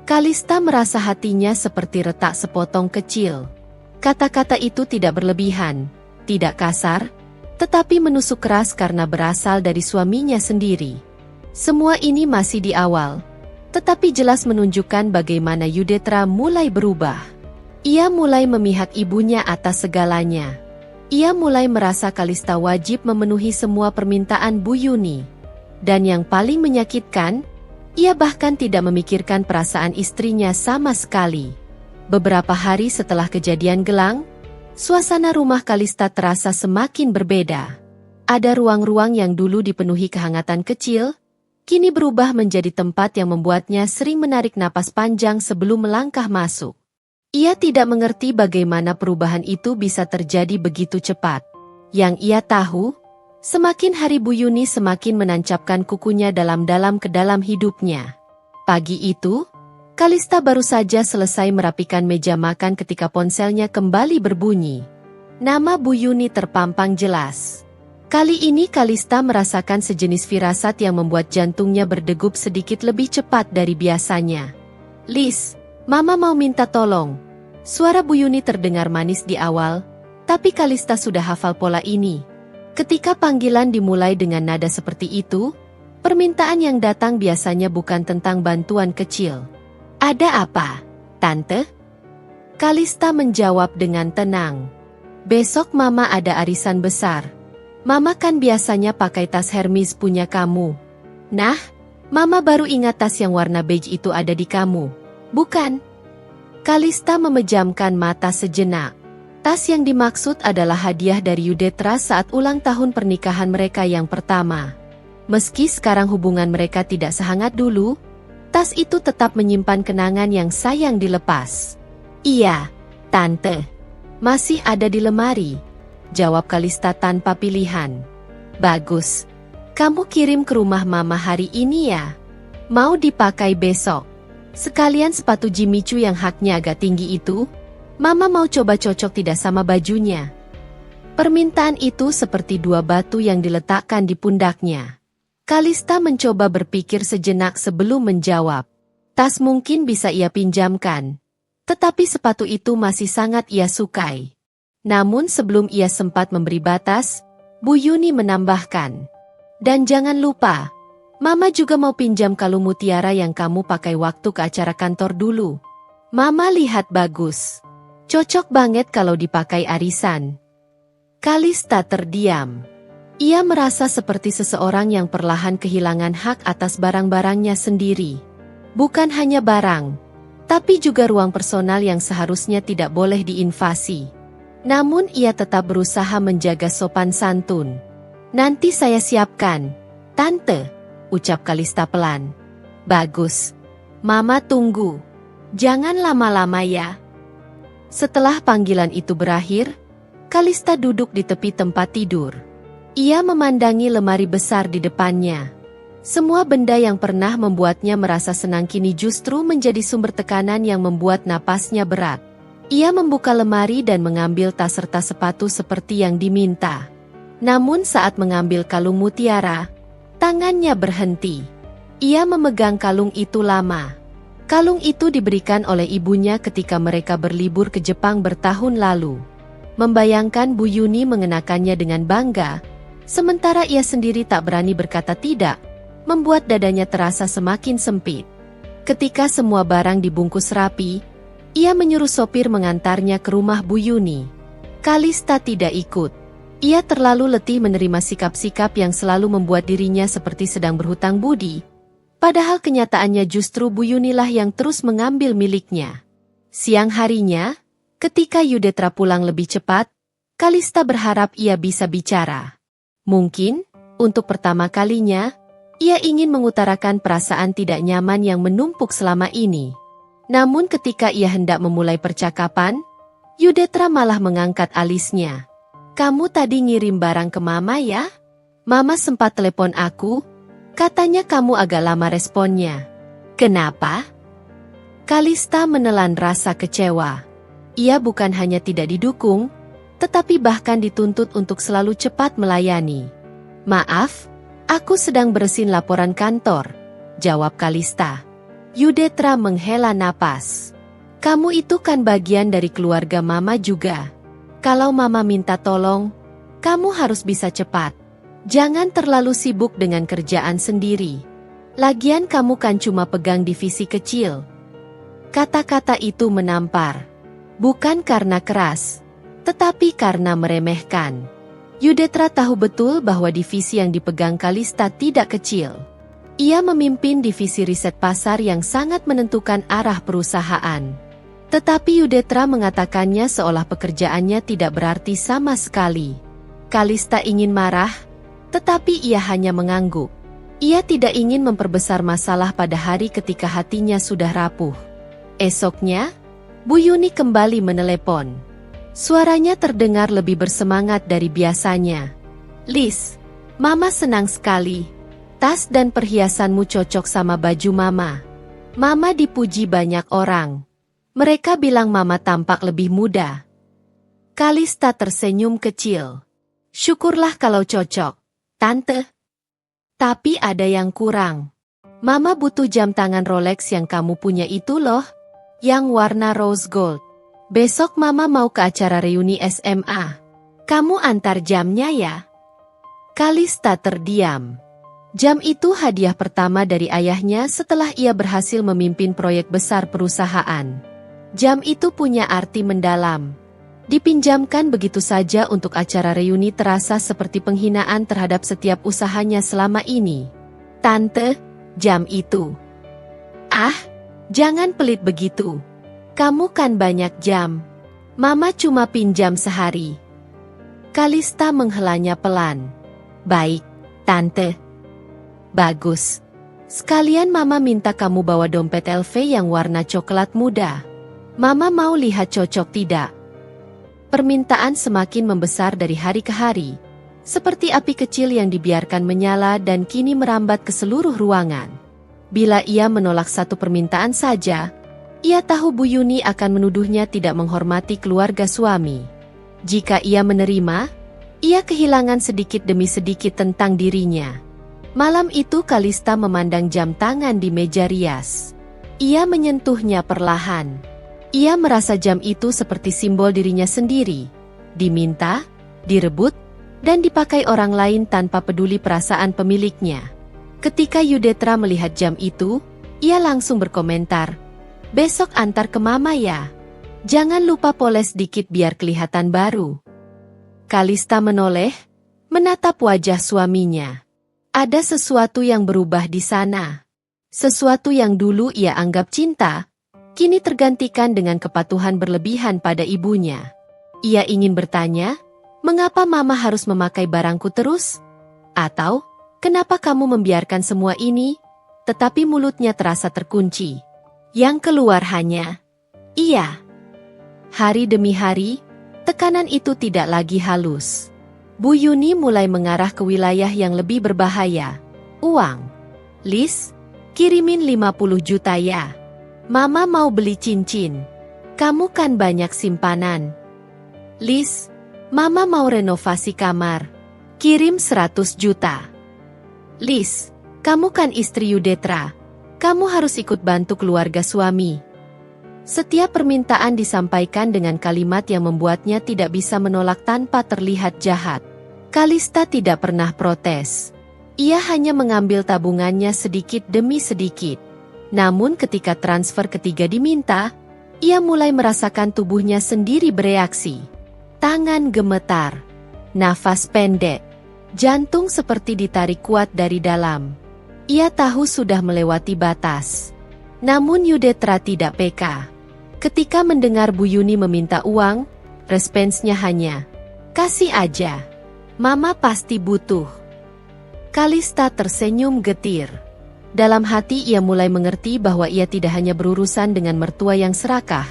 Kalista merasa hatinya seperti retak sepotong kecil. Kata-kata itu tidak berlebihan, tidak kasar, tetapi menusuk keras karena berasal dari suaminya sendiri. Semua ini masih di awal, tetapi jelas menunjukkan bagaimana Yudetra mulai berubah. Ia mulai memihak ibunya atas segalanya. Ia mulai merasa Kalista wajib memenuhi semua permintaan Bu Yuni. Dan yang paling menyakitkan, ia bahkan tidak memikirkan perasaan istrinya sama sekali. Beberapa hari setelah kejadian gelang, suasana rumah Kalista terasa semakin berbeda. Ada ruang-ruang yang dulu dipenuhi kehangatan kecil, kini berubah menjadi tempat yang membuatnya sering menarik napas panjang sebelum melangkah masuk. Ia tidak mengerti bagaimana perubahan itu bisa terjadi begitu cepat. Yang ia tahu, semakin hari Bu Yuni semakin menancapkan kukunya dalam-dalam ke dalam hidupnya. Pagi itu, Kalista baru saja selesai merapikan meja makan ketika ponselnya kembali berbunyi. Nama Bu Yuni terpampang jelas. Kali ini Kalista merasakan sejenis firasat yang membuat jantungnya berdegup sedikit lebih cepat dari biasanya. "Lis, Mama mau minta tolong." Suara Bu Yuni terdengar manis di awal, tapi Kalista sudah hafal pola ini. Ketika panggilan dimulai dengan nada seperti itu, permintaan yang datang biasanya bukan tentang bantuan kecil. "Ada apa, Tante?" Kalista menjawab dengan tenang. "Besok Mama ada arisan besar. Mama kan biasanya pakai tas Hermes punya kamu. Nah, Mama baru ingat tas yang warna beige itu ada di kamu, bukan?" Kalista memejamkan mata sejenak. Tas yang dimaksud adalah hadiah dari Yudetra saat ulang tahun pernikahan mereka yang pertama. Meski sekarang hubungan mereka tidak sehangat dulu, tas itu tetap menyimpan kenangan yang sayang dilepas. "Iya, Tante. Masih ada di lemari," jawab Kalista tanpa pilihan. "Bagus. Kamu kirim ke rumah Mama hari ini ya? Mau dipakai besok? Sekalian sepatu Jimmy Choo yang haknya agak tinggi itu, Mama mau coba cocok tidak sama bajunya." Permintaan itu seperti dua batu yang diletakkan di pundaknya. Kalista mencoba berpikir sejenak sebelum menjawab. Tas mungkin bisa ia pinjamkan, tetapi sepatu itu masih sangat ia sukai. Namun sebelum ia sempat memberi batas, Bu Yuni menambahkan, "Dan jangan lupa, Mama juga mau pinjam kalung mutiara yang kamu pakai waktu ke acara kantor dulu. Mama lihat bagus. Cocok banget kalau dipakai arisan." Kalista terdiam. Ia merasa seperti seseorang yang perlahan kehilangan hak atas barang-barangnya sendiri. Bukan hanya barang, tapi juga ruang personal yang seharusnya tidak boleh diinvasi. Namun ia tetap berusaha menjaga sopan santun. "Nanti saya siapkan, Tante," ucap Kalista pelan. "Bagus. Mama tunggu. Jangan lama-lama ya." Setelah panggilan itu berakhir, Kalista duduk di tepi tempat tidur. Ia memandangi lemari besar di depannya. Semua benda yang pernah membuatnya merasa senang kini justru menjadi sumber tekanan yang membuat napasnya berat. Ia membuka lemari dan mengambil tas serta sepatu seperti yang diminta. Namun saat mengambil kalung mutiara, tangannya berhenti. Ia memegang kalung itu lama. Kalung itu diberikan oleh ibunya ketika mereka berlibur ke Jepang bertahun lalu. Membayangkan Bu Yuni mengenakannya dengan bangga, Sementara ia sendiri tak berani berkata tidak, membuat dadanya terasa semakin sempit. Ketika semua barang dibungkus rapi, ia menyuruh sopir mengantarnya ke rumah Bu Yuni. Kalista tidak ikut. Ia terlalu letih menerima sikap-sikap yang selalu membuat dirinya seperti sedang berhutang budi. Padahal kenyataannya justru Bu Yunilah yang terus mengambil miliknya. Siang harinya, ketika Yudetra pulang lebih cepat, Kalista berharap ia bisa bicara. Mungkin, untuk pertama kalinya, ia ingin mengutarakan perasaan tidak nyaman yang menumpuk selama ini. Namun ketika ia hendak memulai percakapan, Yudetra malah mengangkat alisnya. "Kamu tadi ngirim barang ke Mama ya? Mama sempat telepon aku, katanya kamu agak lama responnya. Kenapa?" Kalista menelan rasa kecewa. Ia bukan hanya tidak didukung, tetapi bahkan dituntut untuk selalu cepat melayani. "Maaf, aku sedang beresin laporan kantor," jawab Kalista. Yudetra menghela napas. "Kamu itu kan bagian dari keluarga Mama juga. Kalau Mama minta tolong, kamu harus bisa cepat. Jangan terlalu sibuk dengan kerjaan sendiri. Lagian kamu kan cuma pegang divisi kecil." Kata-kata itu menampar. Bukan karena keras, tetapi karena meremehkan. Yudetra tahu betul bahwa divisi yang dipegang Kalista tidak kecil. Ia memimpin divisi riset pasar yang sangat menentukan arah perusahaan. Tetapi Yudetra mengatakannya seolah pekerjaannya tidak berarti sama sekali. Kalista ingin marah, tetapi ia hanya mengangguk. Ia tidak ingin memperbesar masalah pada hari ketika hatinya sudah rapuh. Esoknya, Bu Yuni kembali menelepon. Suaranya terdengar lebih bersemangat dari biasanya. "Lis, Mama senang sekali. Tas dan perhiasanmu cocok sama baju Mama. Mama dipuji banyak orang. Mereka bilang Mama tampak lebih muda." Kalista tersenyum kecil. "Syukurlah kalau cocok, Tante. Tapi ada yang kurang. Mama butuh jam tangan Rolex yang kamu punya itu loh, yang warna rose gold. Besok Mama mau ke acara reuni SMA. Kamu antar jamnya ya." Kalista terdiam. Jam itu hadiah pertama dari ayahnya setelah ia berhasil memimpin proyek besar perusahaan. Jam itu punya arti mendalam. Dipinjamkan begitu saja untuk acara reuni terasa seperti penghinaan terhadap setiap usahanya selama ini. "Tante, jam itu." "Ah, jangan pelit begitu. Kamu kan banyak jam. Mama cuma pinjam sehari." Kalista menghelanya pelan. "Baik, Tante. Bagus. Sekalian Mama minta kamu bawa dompet LV yang warna coklat muda. Mama mau lihat cocok tidak." Permintaan semakin membesar dari hari ke hari, seperti api kecil yang dibiarkan menyala dan kini merambat ke seluruh ruangan. Bila ia menolak satu permintaan saja, ia tahu Bu Yuni akan menuduhnya tidak menghormati keluarga suami. Jika ia menerima, ia kehilangan sedikit demi sedikit tentang dirinya. Malam itu Kalista memandang jam tangan di meja rias. Ia menyentuhnya perlahan. Ia merasa jam itu seperti simbol dirinya sendiri. Diminta, direbut, dan dipakai orang lain tanpa peduli perasaan pemiliknya. Ketika Yudetra melihat jam itu, ia langsung berkomentar, "Besok antar ke Mama ya. Jangan lupa poles dikit biar kelihatan baru." Kalista menoleh, menatap wajah suaminya. Ada sesuatu yang berubah di sana. Sesuatu yang dulu ia anggap cinta, kini tergantikan dengan kepatuhan berlebihan pada ibunya. Ia ingin bertanya, "Mengapa Mama harus memakai barangku terus?" Atau, "Kenapa kamu membiarkan semua ini?" Tetapi mulutnya terasa terkunci. Yang keluar hanya, "Iya." Hari demi hari, tekanan itu tidak lagi halus. Bu Yuni mulai mengarah ke wilayah yang lebih berbahaya. "Uang. Lis, kirimin 50 juta ya. Mama mau beli cincin. Kamu kan banyak simpanan. Lis, Mama mau renovasi kamar. Kirim 100 juta. Lis, kamu kan istri Yudetra. Kamu harus ikut bantu keluarga suami." Setiap permintaan disampaikan dengan kalimat yang membuatnya tidak bisa menolak tanpa terlihat jahat. Kalista tidak pernah protes. Ia hanya mengambil tabungannya sedikit demi sedikit. Namun ketika transfer ketiga diminta, ia mulai merasakan tubuhnya sendiri bereaksi. Tangan gemetar, nafas pendek, jantung seperti ditarik kuat dari dalam. Ia tahu sudah melewati batas. Namun Yudetra tidak peka. Ketika mendengar Bu Yuni meminta uang, responsnya hanya, "Kasih aja. Mama pasti butuh." Kalista tersenyum getir. Dalam hati ia mulai mengerti bahwa ia tidak hanya berurusan dengan mertua yang serakah,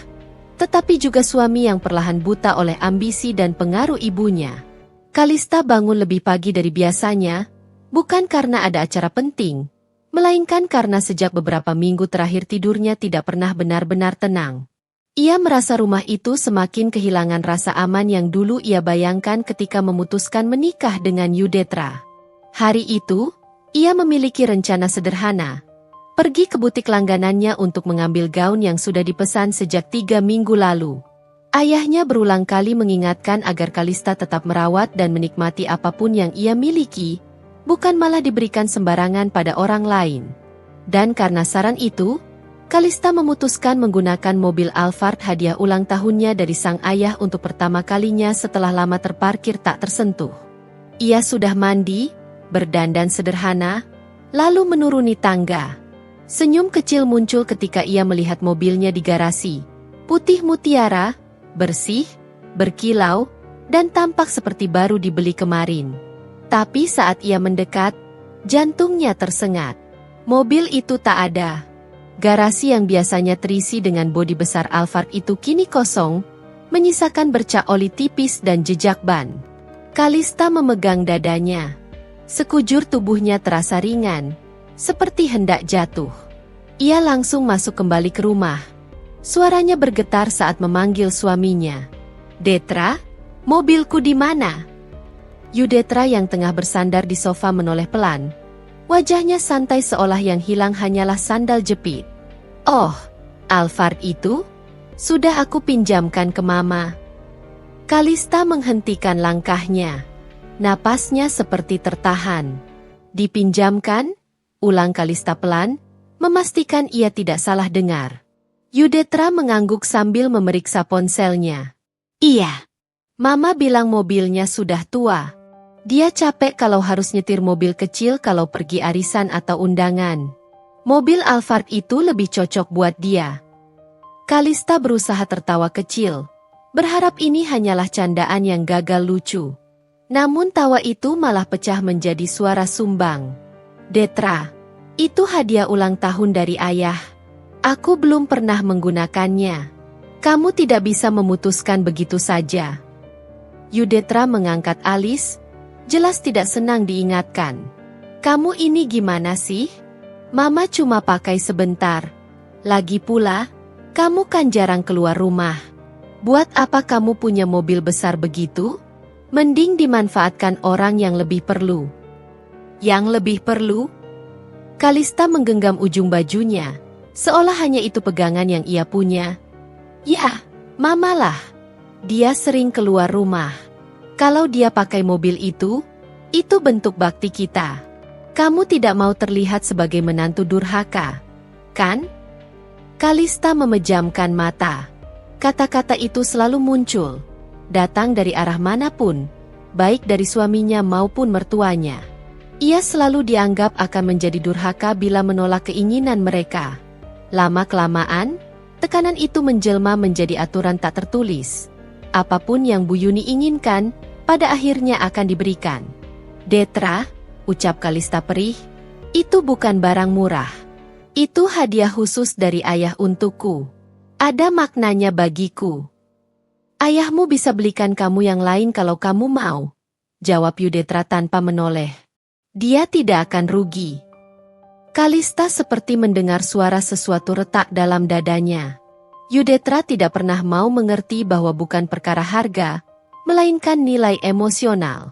tetapi juga suami yang perlahan buta oleh ambisi dan pengaruh ibunya. Kalista bangun lebih pagi dari biasanya, bukan karena ada acara penting, melainkan karena sejak beberapa minggu terakhir tidurnya tidak pernah benar-benar tenang. Ia merasa rumah itu semakin kehilangan rasa aman yang dulu ia bayangkan ketika memutuskan menikah dengan Yudetra. Hari itu, ia memiliki rencana sederhana. Pergi ke butik langganannya untuk mengambil gaun yang sudah dipesan sejak 3 minggu lalu. Ayahnya berulang kali mengingatkan agar Kalista tetap merawat dan menikmati apapun yang ia miliki, bukan malah diberikan sembarangan pada orang lain. Dan karena saran itu, Kalista memutuskan menggunakan mobil Alphard hadiah ulang tahunnya dari sang ayah untuk pertama kalinya setelah lama terparkir tak tersentuh. Ia sudah mandi, berdandan sederhana, lalu menuruni tangga. Senyum kecil muncul ketika ia melihat mobilnya di garasi. Putih mutiara, bersih, berkilau, dan tampak seperti baru dibeli kemarin. Tapi saat ia mendekat, jantungnya tersengat. Mobil itu tak ada. Garasi yang biasanya terisi dengan bodi besar Alphard itu kini kosong, menyisakan bercak oli tipis dan jejak ban. Kalista memegang dadanya. Sekujur tubuhnya terasa ringan, seperti hendak jatuh. Ia langsung masuk kembali ke rumah. Suaranya bergetar saat memanggil suaminya. "Detra, mobilku di mana?" Yudetra yang tengah bersandar di sofa menoleh pelan. Wajahnya santai seolah yang hilang hanyalah sandal jepit. "Oh, Alphard itu? Sudah aku pinjamkan ke Mama." Kalista menghentikan langkahnya. Napasnya seperti tertahan. "Dipinjamkan?" ulang Kalista pelan, memastikan ia tidak salah dengar. Yudetra mengangguk sambil memeriksa ponselnya. "Iya. Mama bilang mobilnya sudah tua. Dia capek kalau harus nyetir mobil kecil kalau pergi arisan atau undangan. Mobil Alphard itu lebih cocok buat dia." Kalista berusaha tertawa kecil, berharap ini hanyalah candaan yang gagal lucu. Namun tawa itu malah pecah menjadi suara sumbang. "Detra, itu hadiah ulang tahun dari ayah. Aku belum pernah menggunakannya. Kamu tidak bisa memutuskan begitu saja." Yudetra mengangkat alis, jelas tidak senang diingatkan. "Kamu ini gimana sih? Mama cuma pakai sebentar. Lagi pula, kamu kan jarang keluar rumah. Buat apa kamu punya mobil besar begitu? Mending dimanfaatkan orang yang lebih perlu." "Yang lebih perlu?" Kalista menggenggam ujung bajunya, seolah hanya itu pegangan yang ia punya. "Ya, Mama lah. Dia sering keluar rumah. Kalau dia pakai mobil itu bentuk bakti kita. Kamu tidak mau terlihat sebagai menantu durhaka, kan?" Kalista memejamkan mata. Kata-kata itu selalu muncul, datang dari arah manapun, baik dari suaminya maupun mertuanya. Ia selalu dianggap akan menjadi durhaka bila menolak keinginan mereka. Lama-kelamaan, tekanan itu menjelma menjadi aturan tak tertulis. Apapun yang Bu Yuni inginkan, pada akhirnya akan diberikan. "Detra," ucap Kalista perih, "itu bukan barang murah. Itu hadiah khusus dari ayah untukku. Ada maknanya bagiku." "Ayahmu bisa belikan kamu yang lain kalau kamu mau," jawab Yudetra tanpa menoleh. "Dia tidak akan rugi." Kalista seperti mendengar suara sesuatu retak dalam dadanya. Yudetra tidak pernah mau mengerti bahwa bukan perkara harga, melainkan nilai emosional.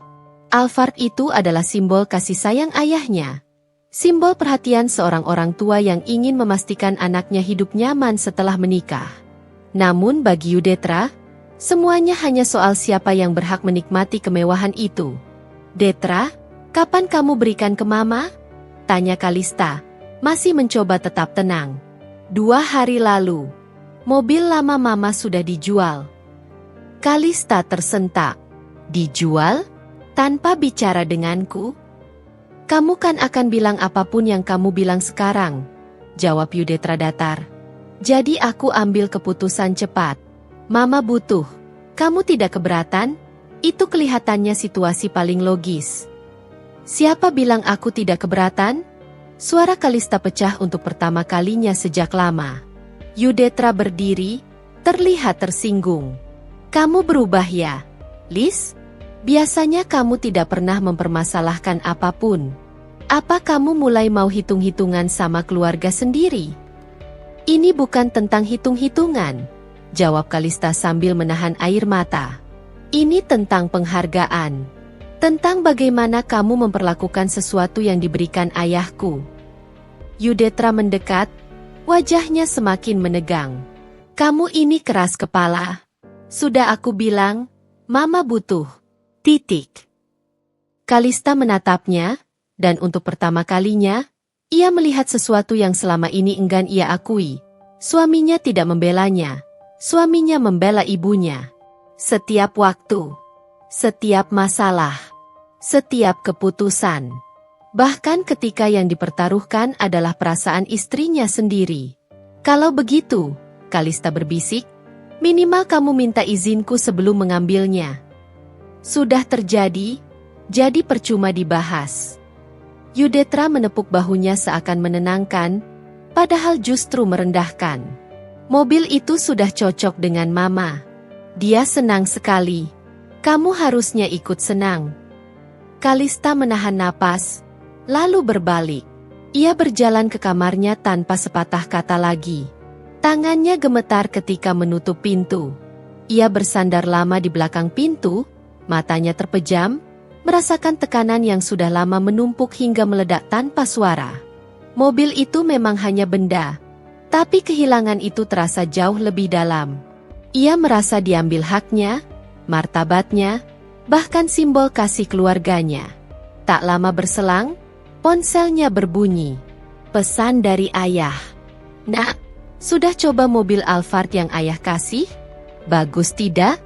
Alphard itu adalah simbol kasih sayang ayahnya. Simbol perhatian seorang orang tua yang ingin memastikan anaknya hidup nyaman setelah menikah. Namun bagi Yudetra, semuanya hanya soal siapa yang berhak menikmati kemewahan itu. Detra, kapan kamu berikan ke Mama? Tanya Kalista, masih mencoba tetap tenang. 2 hari lalu. Mobil lama Mama sudah dijual. Kalista tersentak. Dijual? Tanpa bicara denganku? Kamu kan akan bilang apapun yang kamu bilang sekarang, jawab Yudetra datar. Jadi aku ambil keputusan cepat. Mama butuh. Kamu tidak keberatan? Itu kelihatannya situasi paling logis. Siapa bilang aku tidak keberatan? Suara Kalista pecah untuk pertama kalinya sejak lama. Yudetra berdiri, terlihat tersinggung. Kamu berubah ya, Lis? Biasanya kamu tidak pernah mempermasalahkan apapun. Apa kamu mulai mau hitung-hitungan sama keluarga sendiri? Ini bukan tentang hitung-hitungan, jawab Kalista sambil menahan air mata. Ini tentang penghargaan. Tentang bagaimana kamu memperlakukan sesuatu yang diberikan ayahku. Yudetra mendekat, wajahnya semakin menegang. Kamu ini keras kepala. Sudah aku bilang, Mama butuh. Titik. Kalista menatapnya, dan untuk pertama kalinya, ia melihat sesuatu yang selama ini enggan ia akui. Suaminya tidak membelanya. Suaminya membela ibunya. Setiap waktu, setiap masalah, setiap keputusan. Bahkan ketika yang dipertaruhkan adalah perasaan istrinya sendiri. Kalau begitu, Kalista berbisik, minimal kamu minta izinku sebelum mengambilnya. Sudah terjadi, jadi percuma dibahas. Yudetra menepuk bahunya seakan menenangkan, padahal justru merendahkan. Mobil itu sudah cocok dengan Mama. Dia senang sekali. Kamu harusnya ikut senang. Kalista menahan napas, lalu berbalik. Ia berjalan ke kamarnya tanpa sepatah kata lagi. Tangannya gemetar ketika menutup pintu. Ia bersandar lama di belakang pintu, matanya terpejam, merasakan tekanan yang sudah lama menumpuk hingga meledak tanpa suara. Mobil itu memang hanya benda, tapi kehilangan itu terasa jauh lebih dalam. Ia merasa diambil haknya, martabatnya, bahkan simbol kasih keluarganya. Tak lama berselang, ponselnya berbunyi. Pesan dari ayah. Nak, sudah coba mobil Alphard yang ayah kasih? Bagus tidak?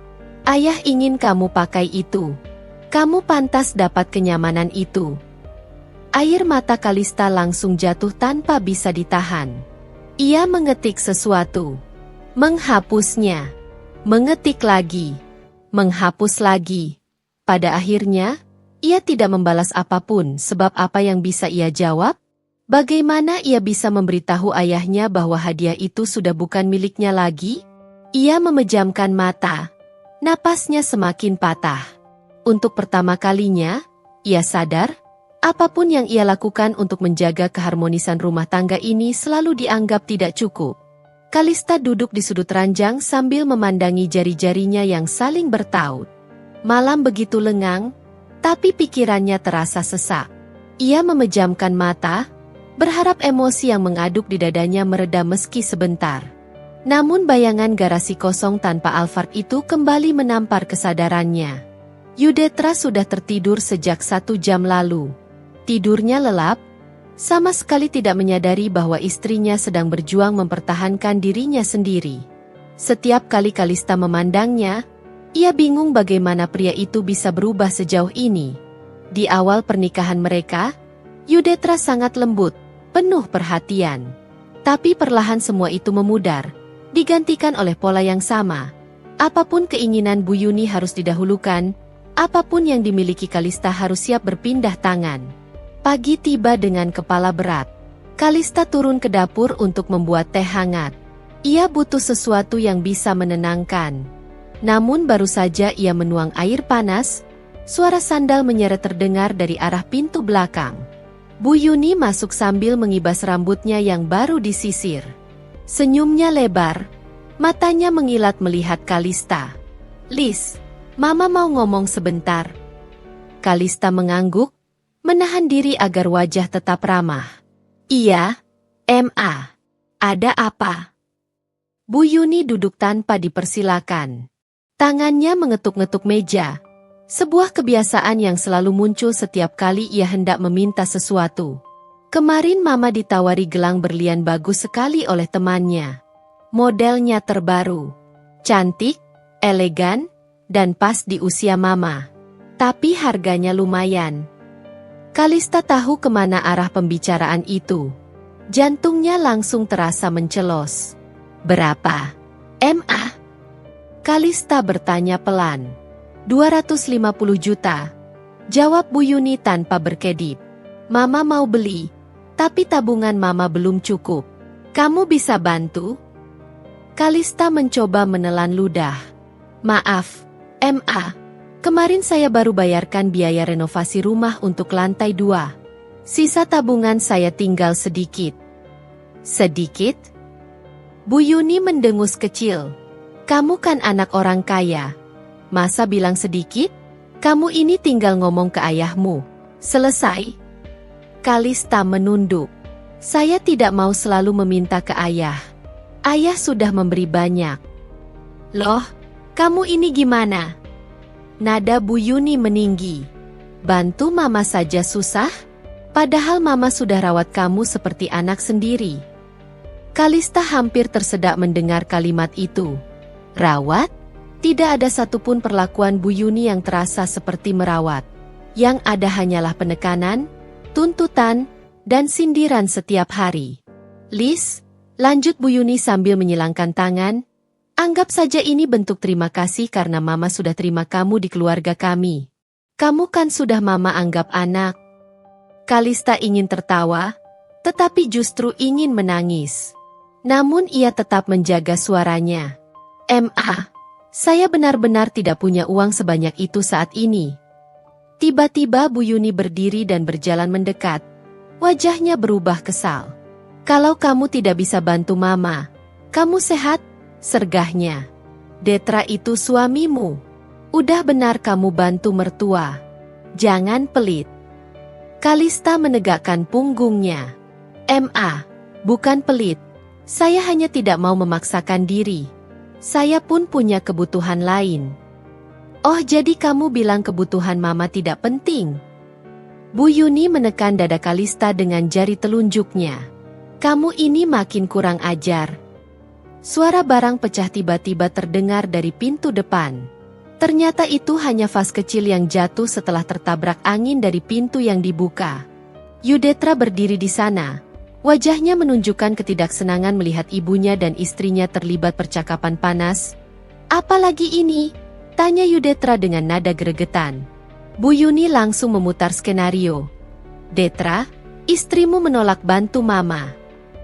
Ayah ingin kamu pakai itu. Kamu pantas dapat kenyamanan itu. Air mata Kalista langsung jatuh tanpa bisa ditahan. Ia mengetik sesuatu. Menghapusnya. Mengetik lagi. Menghapus lagi. Pada akhirnya, ia tidak membalas apapun sebab apa yang bisa ia jawab? Bagaimana ia bisa memberitahu ayahnya bahwa hadiah itu sudah bukan miliknya lagi? Ia memejamkan mata. Napasnya semakin patah. Untuk pertama kalinya, ia sadar, apapun yang ia lakukan untuk menjaga keharmonisan rumah tangga ini selalu dianggap tidak cukup. Kalista duduk di sudut ranjang sambil memandangi jari-jarinya yang saling bertaut. Malam begitu lengang, tapi pikirannya terasa sesak. Ia memejamkan mata, berharap emosi yang mengaduk di dadanya mereda meski sebentar. Namun bayangan garasi kosong tanpa Alphard itu kembali menampar kesadarannya. Yudetra sudah tertidur sejak 1 jam lalu. Tidurnya lelap, sama sekali tidak menyadari bahwa istrinya sedang berjuang mempertahankan dirinya sendiri. Setiap kali Kalista memandangnya, ia bingung bagaimana pria itu bisa berubah sejauh ini. Di awal pernikahan mereka, Yudetra sangat lembut, penuh perhatian. Tapi perlahan semua itu memudar, digantikan oleh pola yang sama. Apapun keinginan Bu Yuni harus didahulukan, apapun yang dimiliki Kalista harus siap berpindah tangan. Pagi tiba dengan kepala berat. Kalista turun ke dapur untuk membuat teh hangat. Ia butuh sesuatu yang bisa menenangkan. Namun baru saja ia menuang air panas, suara sandal menyeret terdengar dari arah pintu belakang. Bu Yuni masuk sambil mengibas rambutnya yang baru disisir. Senyumnya lebar, matanya mengilat melihat Kalista. Lis, Mama mau ngomong sebentar. Kalista mengangguk, menahan diri agar wajah tetap ramah. Iya, Ma. Ada apa? Bu Yuni duduk tanpa dipersilakan. Tangannya mengetuk-ngetuk meja. Sebuah kebiasaan yang selalu muncul setiap kali ia hendak meminta sesuatu. Kemarin Mama ditawari gelang berlian bagus sekali oleh temannya. Modelnya terbaru, cantik, elegan, dan pas di usia Mama. Tapi harganya lumayan. Kalista tahu kemana arah pembicaraan itu. Jantungnya langsung terasa mencelos. Berapa? MA? Kalista bertanya pelan. 250 juta. Jawab Bu Yuni tanpa berkedip. Mama mau beli, tapi tabungan Mama belum cukup. Kamu bisa bantu? Kalista mencoba menelan ludah. Maaf, MA. Kemarin saya baru bayarkan biaya renovasi rumah untuk lantai 2. Sisa tabungan saya tinggal sedikit. Sedikit? Bu Yuni mendengus kecil. Kamu kan anak orang kaya. Masa bilang sedikit? Kamu ini tinggal ngomong ke ayahmu. Selesai. Kalista menunduk. Saya tidak mau selalu meminta ke ayah. Ayah sudah memberi banyak. Loh, kamu ini gimana? Nada Bu Yuni meninggi. Bantu Mama saja susah? Padahal Mama sudah rawat kamu seperti anak sendiri. Kalista hampir tersedak mendengar kalimat itu. Rawat? Tidak ada satupun perlakuan Bu Yuni yang terasa seperti merawat. Yang ada hanyalah penekanan, tuntutan, dan sindiran setiap hari. Lis, lanjut Bu Yuni sambil menyilangkan tangan. Anggap saja ini bentuk terima kasih karena Mama sudah terima kamu di keluarga kami. Kamu kan sudah Mama anggap anak. Kalista ingin tertawa, tetapi justru ingin menangis. Namun ia tetap menjaga suaranya. MA, saya benar-benar tidak punya uang sebanyak itu saat ini. Tiba-tiba Bu Yuni berdiri dan berjalan mendekat. Wajahnya berubah kesal. Kalau kamu tidak bisa bantu Mama, kamu sehat? Sergahnya. Detra itu suamimu. Udah benar kamu bantu mertua. Jangan pelit. Kalista menegakkan punggungnya. MA, bukan pelit. Saya hanya tidak mau memaksakan diri. Saya pun punya kebutuhan lain. Oh, jadi kamu bilang kebutuhan Mama tidak penting? Bu Yuni menekan dada Kalista dengan jari telunjuknya. Kamu ini makin kurang ajar. Suara barang pecah tiba-tiba terdengar dari pintu depan. Ternyata itu hanya vas kecil yang jatuh setelah tertabrak angin dari pintu yang dibuka. Yudetra berdiri di sana. Wajahnya menunjukkan ketidaksenangan melihat ibunya dan istrinya terlibat percakapan panas. Apalagi ini? Tanya Yudetra dengan nada gregetan. Bu Yuni langsung memutar skenario. Detra, istrimu menolak bantu Mama.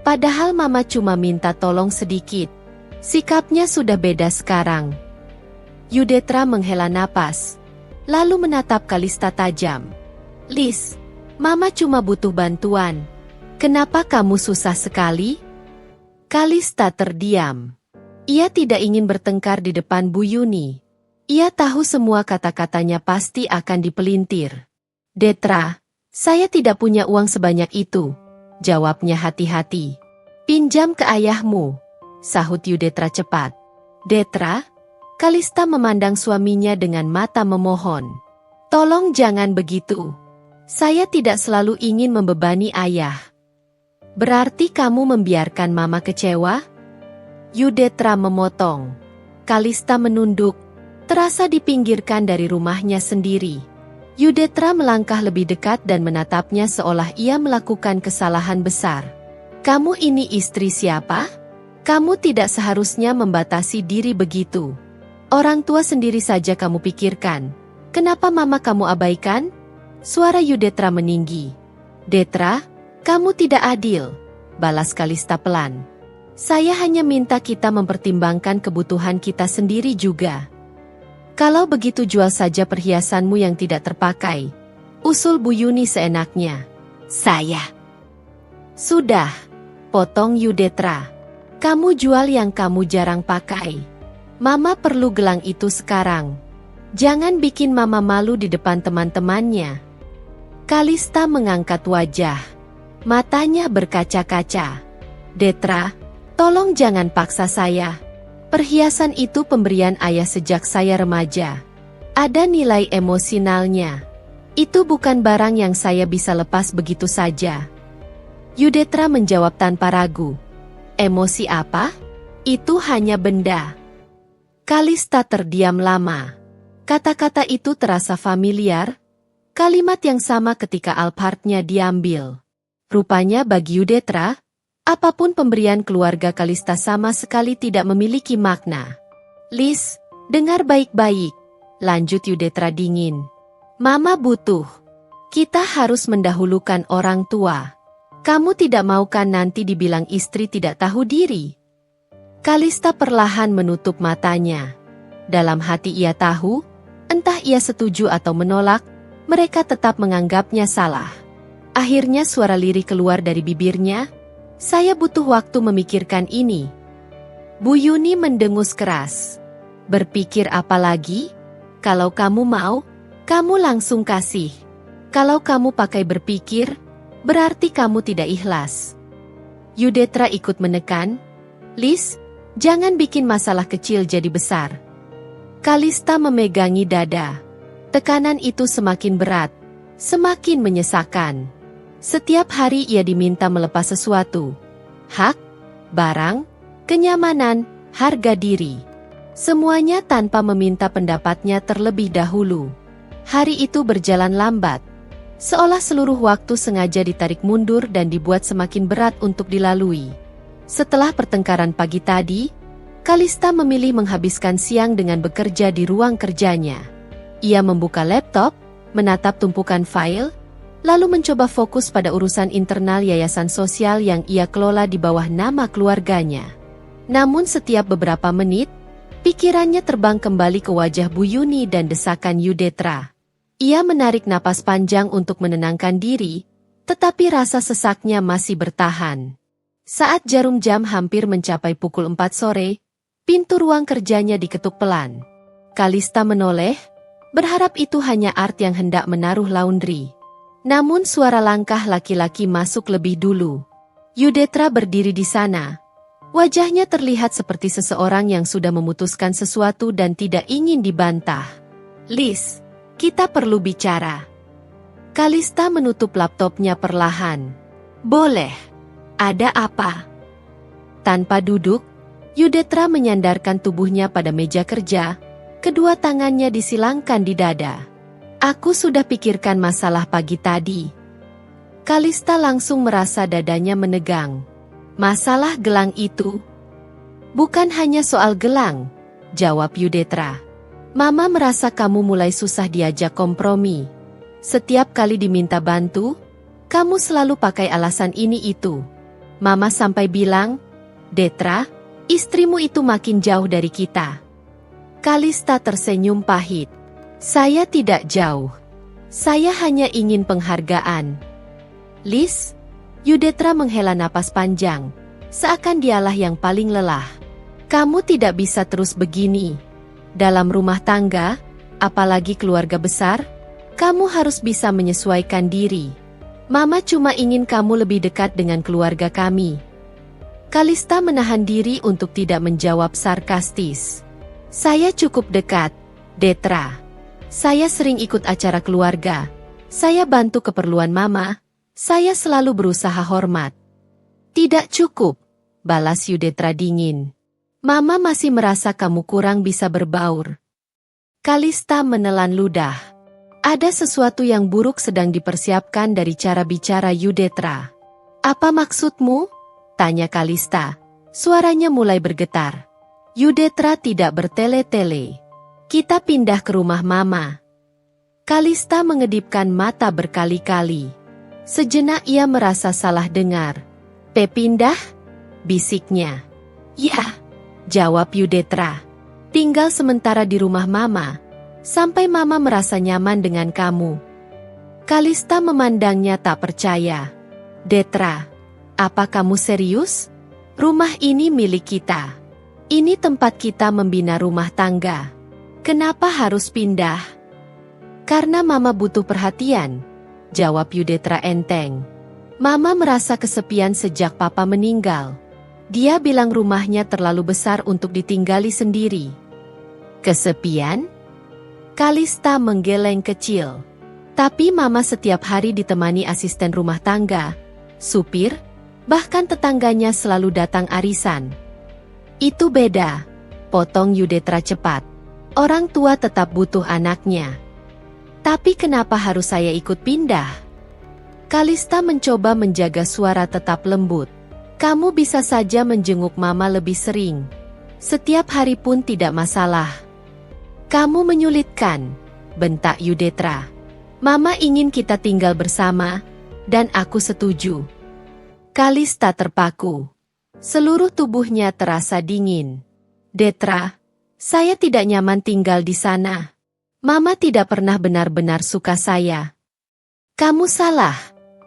Padahal Mama cuma minta tolong sedikit. Sikapnya sudah beda sekarang. Yudetra menghela napas, lalu menatap Kalista tajam. Lis, Mama cuma butuh bantuan. Kenapa kamu susah sekali? Kalista terdiam. Ia tidak ingin bertengkar di depan Bu Yuni. Ia tahu semua kata-katanya pasti akan dipelintir. Detra, saya tidak punya uang sebanyak itu. Jawabnya hati-hati. Pinjam ke ayahmu, sahut Yudetra cepat. Detra? Kalista memandang suaminya dengan mata memohon. Tolong jangan begitu. Saya tidak selalu ingin membebani ayah. Berarti kamu membiarkan Mama kecewa? Yudetra memotong. Kalista menunduk, terasa dipinggirkan dari rumahnya sendiri. Yudetra melangkah lebih dekat dan menatapnya seolah ia melakukan kesalahan besar. Kamu ini istri siapa? Kamu tidak seharusnya membatasi diri begitu. Orang tua sendiri saja kamu pikirkan. Kenapa Mama kamu abaikan? Suara Yudetra meninggi. Detra, kamu tidak adil, balas Kalista pelan. Saya hanya minta kita mempertimbangkan kebutuhan kita sendiri juga. Kalau begitu jual saja perhiasanmu yang tidak terpakai. Usul Bu Yuni seenaknya. Saya. Sudah, potong Yudetra. Kamu jual yang kamu jarang pakai. Mama perlu gelang itu sekarang. Jangan bikin Mama malu di depan teman-temannya. Kalista mengangkat wajah. Matanya berkaca-kaca. Detra, tolong jangan paksa saya. Perhiasan itu pemberian ayah sejak saya remaja. Ada nilai emosionalnya. Itu bukan barang yang saya bisa lepas begitu saja. Yudetra menjawab tanpa ragu. Emosi apa? Itu hanya benda. Kalista terdiam lama. Kata-kata itu terasa familiar. Kalimat yang sama ketika Alphard-nya diambil. Rupanya bagi Yudetra, apapun pemberian keluarga Kalista sama sekali tidak memiliki makna. Lis, dengar baik-baik. Lanjut Yudetra dingin. Mama butuh. Kita harus mendahulukan orang tua. Kamu tidak mau kan nanti dibilang istri tidak tahu diri? Kalista perlahan menutup matanya. Dalam hati ia tahu, entah ia setuju atau menolak, mereka tetap menganggapnya salah. Akhirnya suara lirih keluar dari bibirnya. Saya butuh waktu memikirkan ini. Bu Yuni mendengus keras. Berpikir apa lagi? Kalau kamu mau, kamu langsung kasih. Kalau kamu pakai berpikir, berarti kamu tidak ikhlas. Yudetra ikut menekan. Lis, jangan bikin masalah kecil jadi besar. Kalista memegangi dada. Tekanan itu semakin berat, semakin menyesakan. Setiap hari ia diminta melepas sesuatu. Hak, barang, kenyamanan, harga diri. Semuanya tanpa meminta pendapatnya terlebih dahulu. Hari itu berjalan lambat. Seolah seluruh waktu sengaja ditarik mundur dan dibuat semakin berat untuk dilalui. Setelah pertengkaran pagi tadi, Kalista memilih menghabiskan siang dengan bekerja di ruang kerjanya. Ia membuka laptop, menatap tumpukan file, lalu mencoba fokus pada urusan internal yayasan sosial yang ia kelola di bawah nama keluarganya. Namun setiap beberapa menit, pikirannya terbang kembali ke wajah Bu Yuni dan desakan Yudetra. Ia menarik napas panjang untuk menenangkan diri, tetapi rasa sesaknya masih bertahan. Saat jarum jam hampir mencapai pukul 4 sore, pintu ruang kerjanya diketuk pelan. Kalista menoleh, berharap itu hanya Art yang hendak menaruh laundry. Namun suara langkah laki-laki masuk lebih dulu. Yudetra berdiri di sana. Wajahnya terlihat seperti seseorang yang sudah memutuskan sesuatu dan tidak ingin dibantah. Lis, kita perlu bicara. Kalista menutup laptopnya perlahan. Boleh. Ada apa? Tanpa duduk, Yudetra menyandarkan tubuhnya pada meja kerja, kedua tangannya disilangkan di dada. Aku sudah pikirkan masalah pagi tadi. Kalista langsung merasa dadanya menegang. Masalah gelang itu? Bukan hanya soal gelang, jawab Yudetra. Mama merasa kamu mulai susah diajak kompromi. Setiap kali diminta bantu, kamu selalu pakai alasan ini itu. Mama sampai bilang, Detra, istrimu itu makin jauh dari kita. Kalista tersenyum pahit. Saya tidak jauh. Saya hanya ingin penghargaan. Lis, Yudetra menghela napas panjang, seakan dialah yang paling lelah. Kamu tidak bisa terus begini. Dalam rumah tangga, apalagi keluarga besar, kamu harus bisa menyesuaikan diri. Mama cuma ingin kamu lebih dekat dengan keluarga kami. Kalista menahan diri untuk tidak menjawab sarkastis. Saya cukup dekat, Detra. Saya sering ikut acara keluarga. Saya bantu keperluan Mama. Saya selalu berusaha hormat. Tidak cukup, balas Yudetra dingin. Mama masih merasa kamu kurang bisa berbaur. Kalista menelan ludah. Ada sesuatu yang buruk sedang dipersiapkan dari cara bicara Yudetra. Apa maksudmu? Tanya Kalista. Suaranya mulai bergetar. Yudetra tidak bertele-tele. Kita pindah ke rumah Mama. Kalista mengedipkan mata berkali-kali. Sejenak ia merasa salah dengar. Pindah? Bisiknya. Ya, jawab Yudetra. Tinggal sementara di rumah Mama. Sampai Mama merasa nyaman dengan kamu. Kalista memandangnya tak percaya. Detra, apa kamu serius? Rumah ini milik kita. Ini tempat kita membina rumah tangga. Kenapa harus pindah? Karena Mama butuh perhatian, jawab Yudetra enteng. Mama merasa kesepian sejak Papa meninggal. Dia bilang rumahnya terlalu besar untuk ditinggali sendiri. Kesepian? Kalista menggeleng kecil. Tapi Mama setiap hari ditemani asisten rumah tangga, supir, bahkan tetangganya selalu datang arisan. Itu beda, potong Yudetra cepat. Orang tua tetap butuh anaknya. Tapi kenapa harus saya ikut pindah? Kalista mencoba menjaga suara tetap lembut. Kamu bisa saja menjenguk Mama lebih sering. Setiap hari pun tidak masalah. Kamu menyulitkan, bentak Yudetra. Mama ingin kita tinggal bersama, dan aku setuju. Kalista terpaku. Seluruh tubuhnya terasa dingin. Detra, saya tidak nyaman tinggal di sana. Mama tidak pernah benar-benar suka saya. Kamu salah,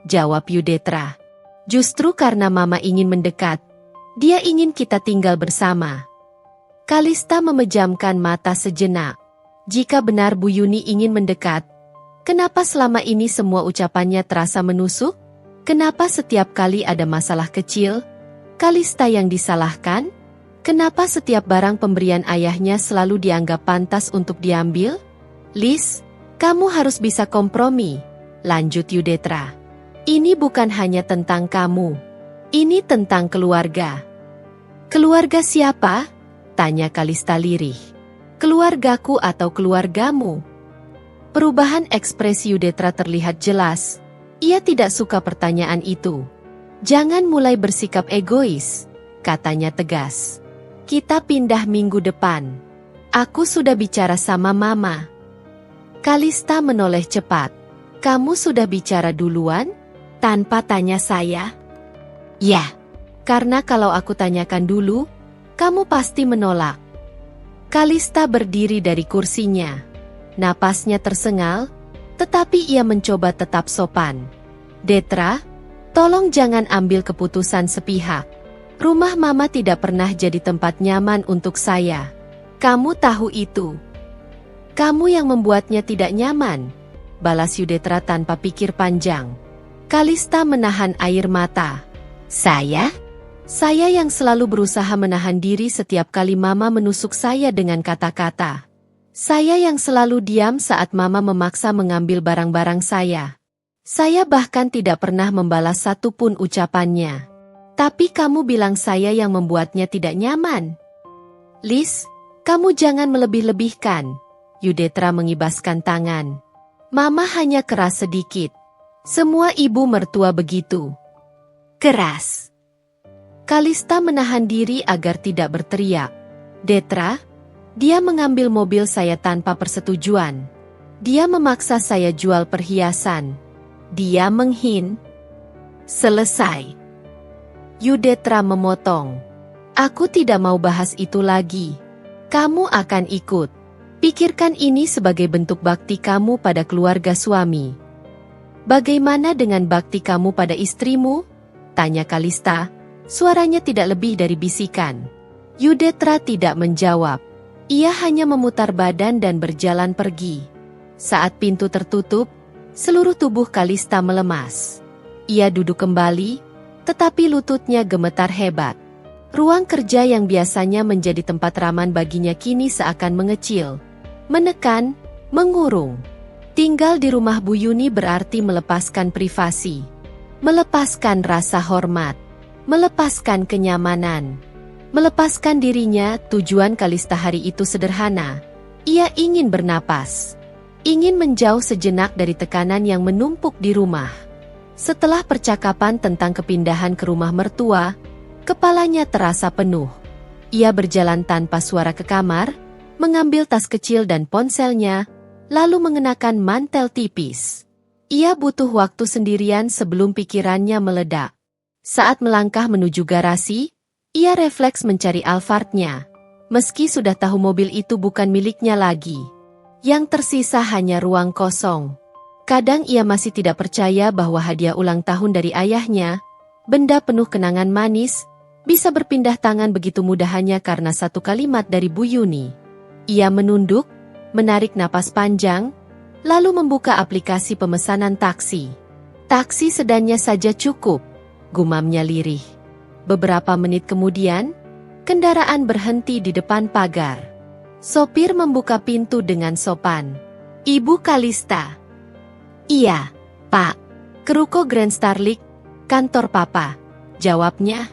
jawab Yudetra. Justru karena Mama ingin mendekat, dia ingin kita tinggal bersama. Kalista memejamkan mata sejenak. Jika benar Bu Yuni ingin mendekat, kenapa selama ini semua ucapannya terasa menusuk? Kenapa setiap kali ada masalah kecil, Kalista yang disalahkan? Kenapa setiap barang pemberian ayahnya selalu dianggap pantas untuk diambil? Lis, kamu harus bisa kompromi, lanjut Yudetra. Ini bukan hanya tentang kamu. Ini tentang keluarga. Keluarga siapa? Tanya Kalista lirih. Keluargaku atau keluargamu? Perubahan ekspresi Yudetra terlihat jelas. Ia tidak suka pertanyaan itu. Jangan mulai bersikap egois, katanya tegas. Kita pindah minggu depan. Aku sudah bicara sama Mama. Kalista menoleh cepat. Kamu sudah bicara duluan? Tanpa tanya saya? Ya, karena kalau aku tanyakan dulu, kamu pasti menolak. Kalista berdiri dari kursinya. Napasnya tersengal, tetapi ia mencoba tetap sopan. Detra, tolong jangan ambil keputusan sepihak. Rumah Mama tidak pernah jadi tempat nyaman untuk saya. Kamu tahu itu. Kamu yang membuatnya tidak nyaman, balas Yudetra tanpa pikir panjang. Kalista menahan air mata. Saya? Saya yang selalu berusaha menahan diri setiap kali Mama menusuk saya dengan kata-kata. Saya yang selalu diam saat Mama memaksa mengambil barang-barang saya. Saya bahkan tidak pernah membalas satu pun ucapannya. Tapi kamu bilang saya yang membuatnya tidak nyaman. Lis, kamu jangan melebih-lebihkan. Yudetra mengibaskan tangan. Mama hanya keras sedikit. Semua ibu mertua begitu. Keras. Kalista menahan diri agar tidak berteriak. Detra, dia mengambil mobil saya tanpa persetujuan. Dia memaksa saya jual perhiasan. Dia menghin. Selesai. Yudetra memotong. Aku tidak mau bahas itu lagi. Kamu akan ikut. Pikirkan ini sebagai bentuk bakti kamu pada keluarga suami. Bagaimana dengan bakti kamu pada istrimu? Tanya Kalista. Suaranya tidak lebih dari bisikan. Yudetra tidak menjawab. Ia hanya memutar badan dan berjalan pergi. Saat pintu tertutup, seluruh tubuh Kalista melemas. Ia duduk kembali, tetapi lututnya gemetar hebat. Ruang kerja yang biasanya menjadi tempat raman baginya kini seakan mengecil, menekan, mengurung. Tinggal di rumah Bu Yuni berarti melepaskan privasi, melepaskan rasa hormat, melepaskan kenyamanan, melepaskan dirinya. Tujuan Kalista hari itu sederhana. Ia ingin bernapas, ingin menjauh sejenak dari tekanan yang menumpuk di rumah. Setelah percakapan tentang kepindahan ke rumah mertua, kepalanya terasa penuh. Ia berjalan tanpa suara ke kamar, mengambil tas kecil dan ponselnya, lalu mengenakan mantel tipis. Ia butuh waktu sendirian sebelum pikirannya meledak. Saat melangkah menuju garasi, ia refleks mencari Alphardnya. Meski sudah tahu mobil itu bukan miliknya lagi. Yang tersisa hanya ruang kosong. Kadang ia masih tidak percaya bahwa hadiah ulang tahun dari ayahnya, benda penuh kenangan manis, bisa berpindah tangan begitu mudah hanya karena satu kalimat dari Bu Yuni. Ia menunduk, menarik napas panjang, lalu membuka aplikasi pemesanan taksi. Taksi sedannya saja cukup, gumamnya lirih. Beberapa menit kemudian, kendaraan berhenti di depan pagar. Sopir membuka pintu dengan sopan. Ibu Kalista. Iya, Pak. Keruko Grand Starlik, kantor Papa. Jawabnya.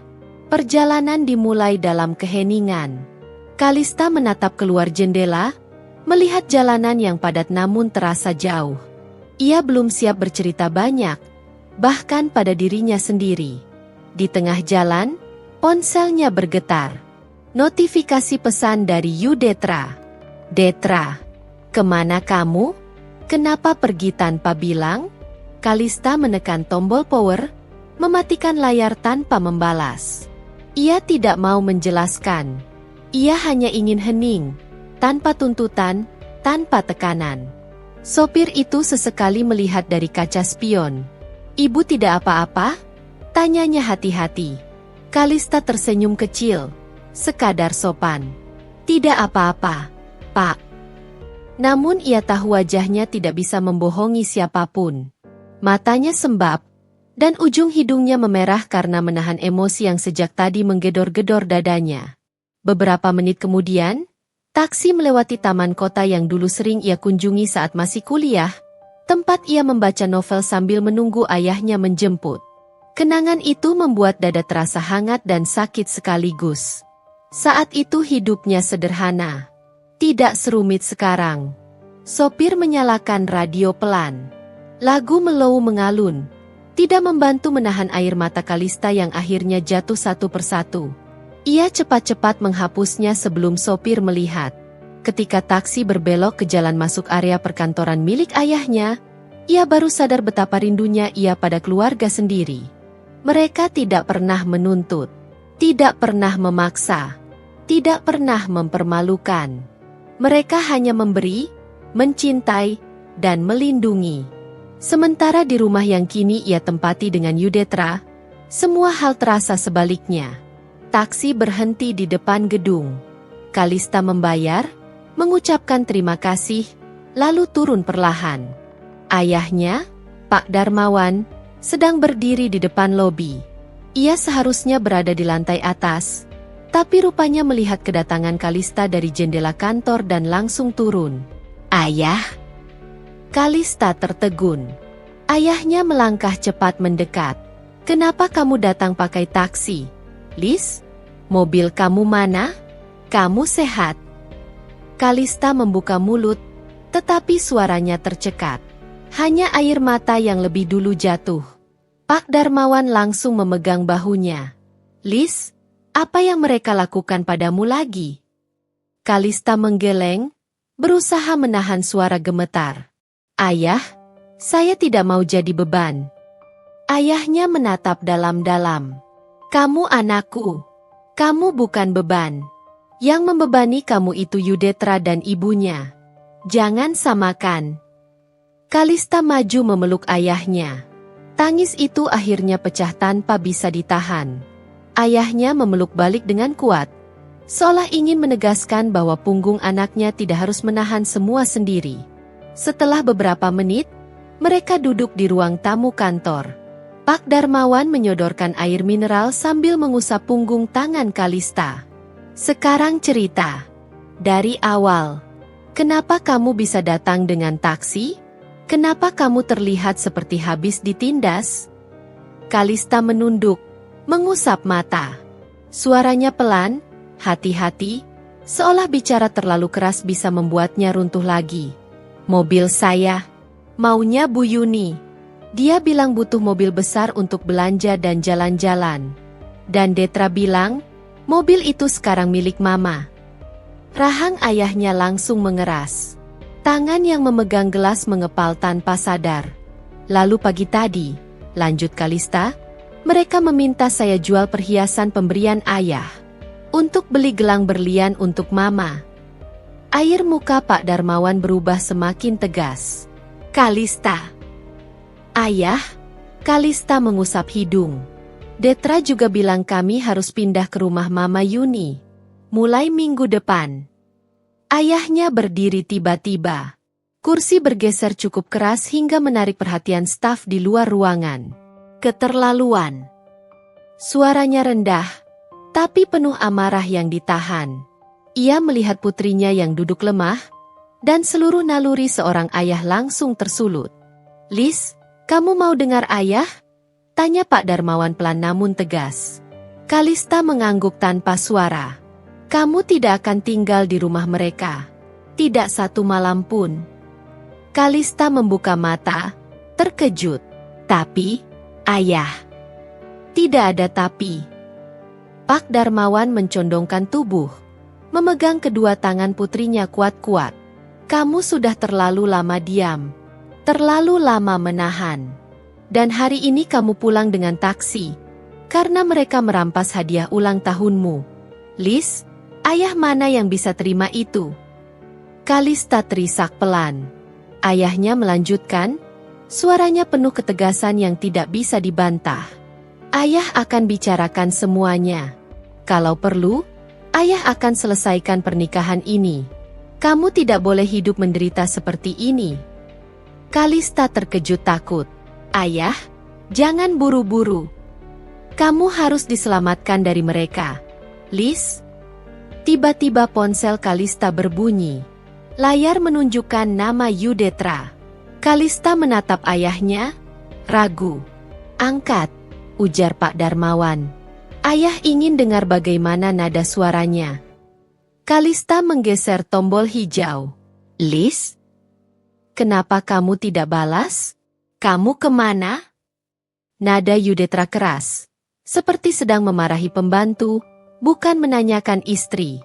Perjalanan dimulai dalam keheningan. Kalista menatap keluar jendela, melihat jalanan yang padat namun terasa jauh. Ia belum siap bercerita banyak, bahkan pada dirinya sendiri. Di tengah jalan, ponselnya bergetar. Notifikasi pesan dari Yudetra. Detra, kemana kamu? Kenapa pergi tanpa bilang? Kalista menekan tombol power, mematikan layar tanpa membalas. Ia tidak mau menjelaskan. Ia hanya ingin hening, tanpa tuntutan, tanpa tekanan. Sopir itu sesekali melihat dari kaca spion. Ibu tidak apa-apa? Tanyanya hati-hati. Kalista tersenyum kecil, sekadar sopan. Tidak apa-apa, Pak. Namun ia tahu wajahnya tidak bisa membohongi siapapun. Matanya sembab, dan ujung hidungnya memerah karena menahan emosi yang sejak tadi menggedor-gedor dadanya. Beberapa menit kemudian, taksi melewati taman kota yang dulu sering ia kunjungi saat masih kuliah, tempat ia membaca novel sambil menunggu ayahnya menjemput. Kenangan itu membuat dada terasa hangat dan sakit sekaligus. Saat itu hidupnya sederhana. Tidak serumit sekarang. Sopir menyalakan radio pelan. Lagu mellow mengalun. Tidak membantu menahan air mata Kalista yang akhirnya jatuh satu persatu. Ia cepat-cepat menghapusnya sebelum sopir melihat. Ketika taksi berbelok ke jalan masuk area perkantoran milik ayahnya, ia baru sadar betapa rindunya ia pada keluarga sendiri. Mereka tidak pernah menuntut, tidak pernah memaksa, tidak pernah mempermalukan. Mereka hanya memberi, mencintai, dan melindungi. Sementara di rumah yang kini ia tempati dengan Yudetra, semua hal terasa sebaliknya. Taksi berhenti di depan gedung. Kalista membayar, mengucapkan terima kasih, lalu turun perlahan. Ayahnya, Pak Darmawan, sedang berdiri di depan lobi. Ia seharusnya berada di lantai atas, tapi rupanya melihat kedatangan Kalista dari jendela kantor dan langsung turun. Ayah? Kalista tertegun. Ayahnya melangkah cepat mendekat. Kenapa kamu datang pakai taksi? Lis? Mobil kamu mana? Kamu sehat? Kalista membuka mulut, tetapi suaranya tercekat. Hanya air mata yang lebih dulu jatuh. Pak Darmawan langsung memegang bahunya. Lis? Apa yang mereka lakukan padamu lagi? Kalista menggeleng, berusaha menahan suara gemetar. Ayah, saya tidak mau jadi beban. Ayahnya menatap dalam-dalam. Kamu anakku. Kamu bukan beban. Yang membebani kamu itu Yudetra dan ibunya. Jangan samakan. Kalista maju memeluk ayahnya. Tangis itu akhirnya pecah tanpa bisa ditahan. Ayahnya memeluk balik dengan kuat, seolah ingin menegaskan bahwa punggung anaknya tidak harus menahan semua sendiri. Setelah beberapa menit, mereka duduk di ruang tamu kantor. Pak Darmawan menyodorkan air mineral sambil mengusap punggung tangan Kalista. Sekarang cerita. Dari awal. Kenapa kamu bisa datang dengan taksi? Kenapa kamu terlihat seperti habis ditindas? Kalista menunduk, mengusap mata. Suaranya pelan, hati-hati, seolah bicara terlalu keras bisa membuatnya runtuh lagi. Mobil saya. Maunya Bu Yuni. Dia bilang butuh mobil besar untuk belanja dan jalan-jalan. Dan Detra bilang, mobil itu sekarang milik Mama. Rahang ayahnya langsung mengeras. Tangan yang memegang gelas mengepal tanpa sadar. Lalu pagi tadi, lanjut Kalista, mereka meminta saya jual perhiasan pemberian ayah. Untuk beli gelang berlian untuk Mama. Air muka Pak Darmawan berubah semakin tegas. Kalista. Ayah? Kalista mengusap hidung. Detra juga bilang kami harus pindah ke rumah Mama Yuni. Mulai minggu depan. Ayahnya berdiri tiba-tiba. Kursi bergeser cukup keras hingga menarik perhatian staf di luar ruangan. Keterlaluan. Suaranya rendah, tapi penuh amarah yang ditahan. Ia melihat putrinya yang duduk lemah, dan seluruh naluri seorang ayah langsung tersulut. "Lis, kamu mau dengar ayah?" tanya Pak Darmawan pelan namun tegas. Kalista mengangguk tanpa suara. "Kamu tidak akan tinggal di rumah mereka. Tidak satu malam pun." Kalista membuka mata, terkejut. "Tapi, ayah." "Tidak ada tapi." Pak Darmawan mencondongkan tubuh, memegang kedua tangan putrinya kuat-kuat. "Kamu sudah terlalu lama diam. Terlalu lama menahan. Dan hari ini kamu pulang dengan taksi. Karena mereka merampas hadiah ulang tahunmu. Lis, ayah mana yang bisa terima itu?" Kalista terisak pelan. Ayahnya melanjutkan, suaranya penuh ketegasan yang tidak bisa dibantah. "Ayah akan bicarakan semuanya. Kalau perlu, ayah akan selesaikan pernikahan ini. Kamu tidak boleh hidup menderita seperti ini." Kalista terkejut takut. "Ayah, jangan buru-buru. Kamu harus diselamatkan dari mereka. Lis." Tiba-tiba ponsel Kalista berbunyi. Layar menunjukkan nama Yudetra. Kalista menatap ayahnya, ragu. "Angkat," ujar Pak Darmawan. "Ayah ingin dengar bagaimana nada suaranya." Kalista menggeser tombol hijau. "Lis, kenapa kamu tidak balas? Kamu kemana?" Nada Yudetra keras, seperti sedang memarahi pembantu, bukan menanyakan istri.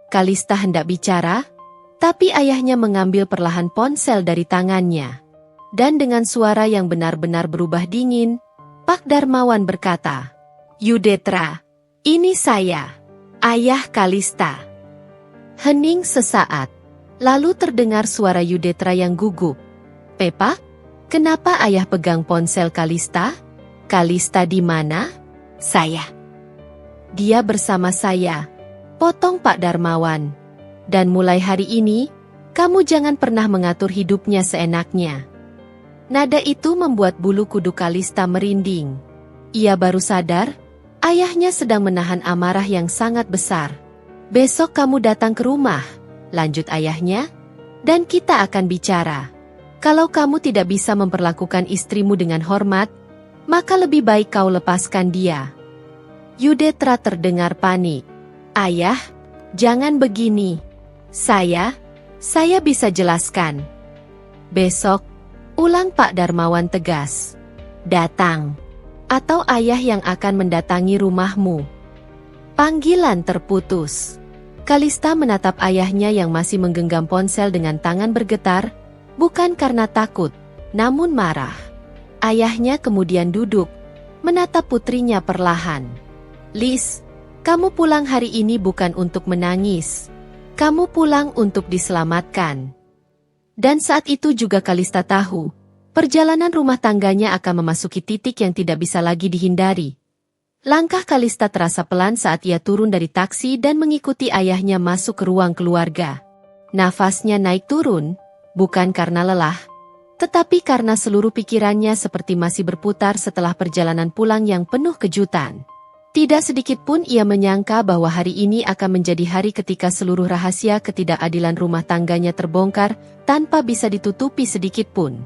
Kalista hendak bicara, tapi ayahnya mengambil perlahan ponsel dari tangannya. Dan dengan suara yang benar-benar berubah dingin, Pak Darmawan berkata, "Yudetra, ini saya, ayah Kalista." Hening sesaat, lalu terdengar suara Yudetra yang gugup. "Pepa, kenapa ayah pegang ponsel Kalista? Kalista di mana?" "Saya." "Dia bersama saya," potong Pak Darmawan. "Dan mulai hari ini, kamu jangan pernah mengatur hidupnya seenaknya." Nada itu membuat bulu kuduk Kalista merinding. Ia baru sadar, ayahnya sedang menahan amarah yang sangat besar. "Besok kamu datang ke rumah," lanjut ayahnya, "dan kita akan bicara. Kalau kamu tidak bisa memperlakukan istrimu dengan hormat, maka lebih baik kau lepaskan dia." Yudetra terdengar panik. "Ayah, jangan begini. Saya bisa jelaskan." "Besok," ulang Pak Darmawan tegas. "Datang. Atau ayah yang akan mendatangi rumahmu." Panggilan terputus. Kalista menatap ayahnya yang masih menggenggam ponsel dengan tangan bergetar, bukan karena takut, namun marah. Ayahnya kemudian duduk, menatap putrinya perlahan. "Lis, kamu pulang hari ini bukan untuk menangis. Kamu pulang untuk diselamatkan." Dan saat itu juga Kalista tahu, perjalanan rumah tangganya akan memasuki titik yang tidak bisa lagi dihindari. Langkah Kalista terasa pelan saat ia turun dari taksi dan mengikuti ayahnya masuk ke ruang keluarga. Nafasnya naik turun, bukan karena lelah, tetapi karena seluruh pikirannya seperti masih berputar setelah perjalanan pulang yang penuh kejutan. Tidak sedikit pun ia menyangka bahwa hari ini akan menjadi hari ketika seluruh rahasia ketidakadilan rumah tangganya terbongkar tanpa bisa ditutupi sedikit pun.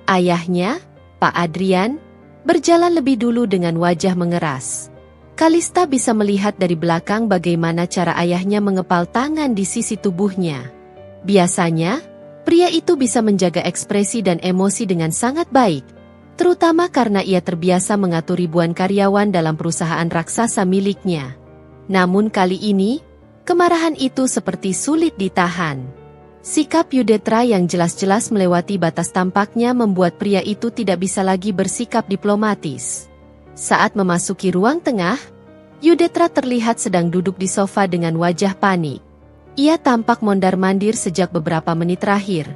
Ayahnya, Pak Adrian, berjalan lebih dulu dengan wajah mengeras. Kalista bisa melihat dari belakang bagaimana cara ayahnya mengepal tangan di sisi tubuhnya. Biasanya, pria itu bisa menjaga ekspresi dan emosi dengan sangat baik, terutama karena ia terbiasa mengatur ribuan karyawan dalam perusahaan raksasa miliknya. Namun kali ini, kemarahan itu seperti sulit ditahan. Sikap Yudetra yang jelas-jelas melewati batas tampaknya membuat pria itu tidak bisa lagi bersikap diplomatis. Saat memasuki ruang tengah, Yudetra terlihat sedang duduk di sofa dengan wajah panik. Ia tampak mondar-mandir sejak beberapa menit terakhir.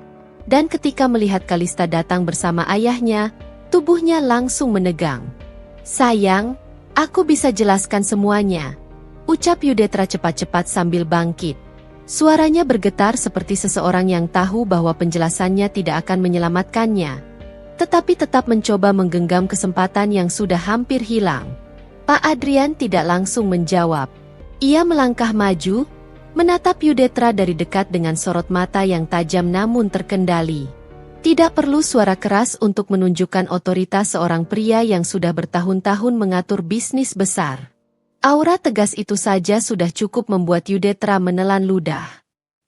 Dan ketika melihat Kalista datang bersama ayahnya, tubuhnya langsung menegang. "Sayang, aku bisa jelaskan semuanya," ucap Yudetra cepat-cepat sambil bangkit. Suaranya bergetar seperti seseorang yang tahu bahwa penjelasannya tidak akan menyelamatkannya, tetapi tetap mencoba menggenggam kesempatan yang sudah hampir hilang. Pak Adrian tidak langsung menjawab. Ia melangkah maju, menatap Yudetra dari dekat dengan sorot mata yang tajam namun terkendali. Tidak perlu suara keras untuk menunjukkan otoritas seorang pria yang sudah bertahun-tahun mengatur bisnis besar. Aura tegas itu saja sudah cukup membuat Yudetra menelan ludah.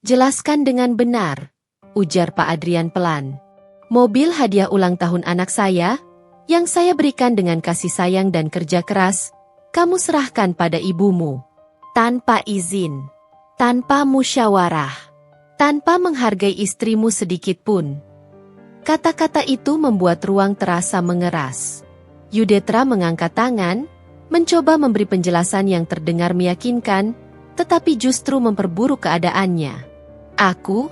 Jelaskan dengan benar, ujar Pak Adrian pelan. Mobil hadiah ulang tahun anak saya, yang saya berikan dengan kasih sayang dan kerja keras, kamu serahkan pada ibumu. Tanpa izin, tanpa musyawarah, tanpa menghargai istrimu sedikit pun. Kata-kata itu membuat ruang terasa mengeras. Yudetra mengangkat tangan, mencoba memberi penjelasan yang terdengar meyakinkan, tetapi justru memperburuk keadaannya. Aku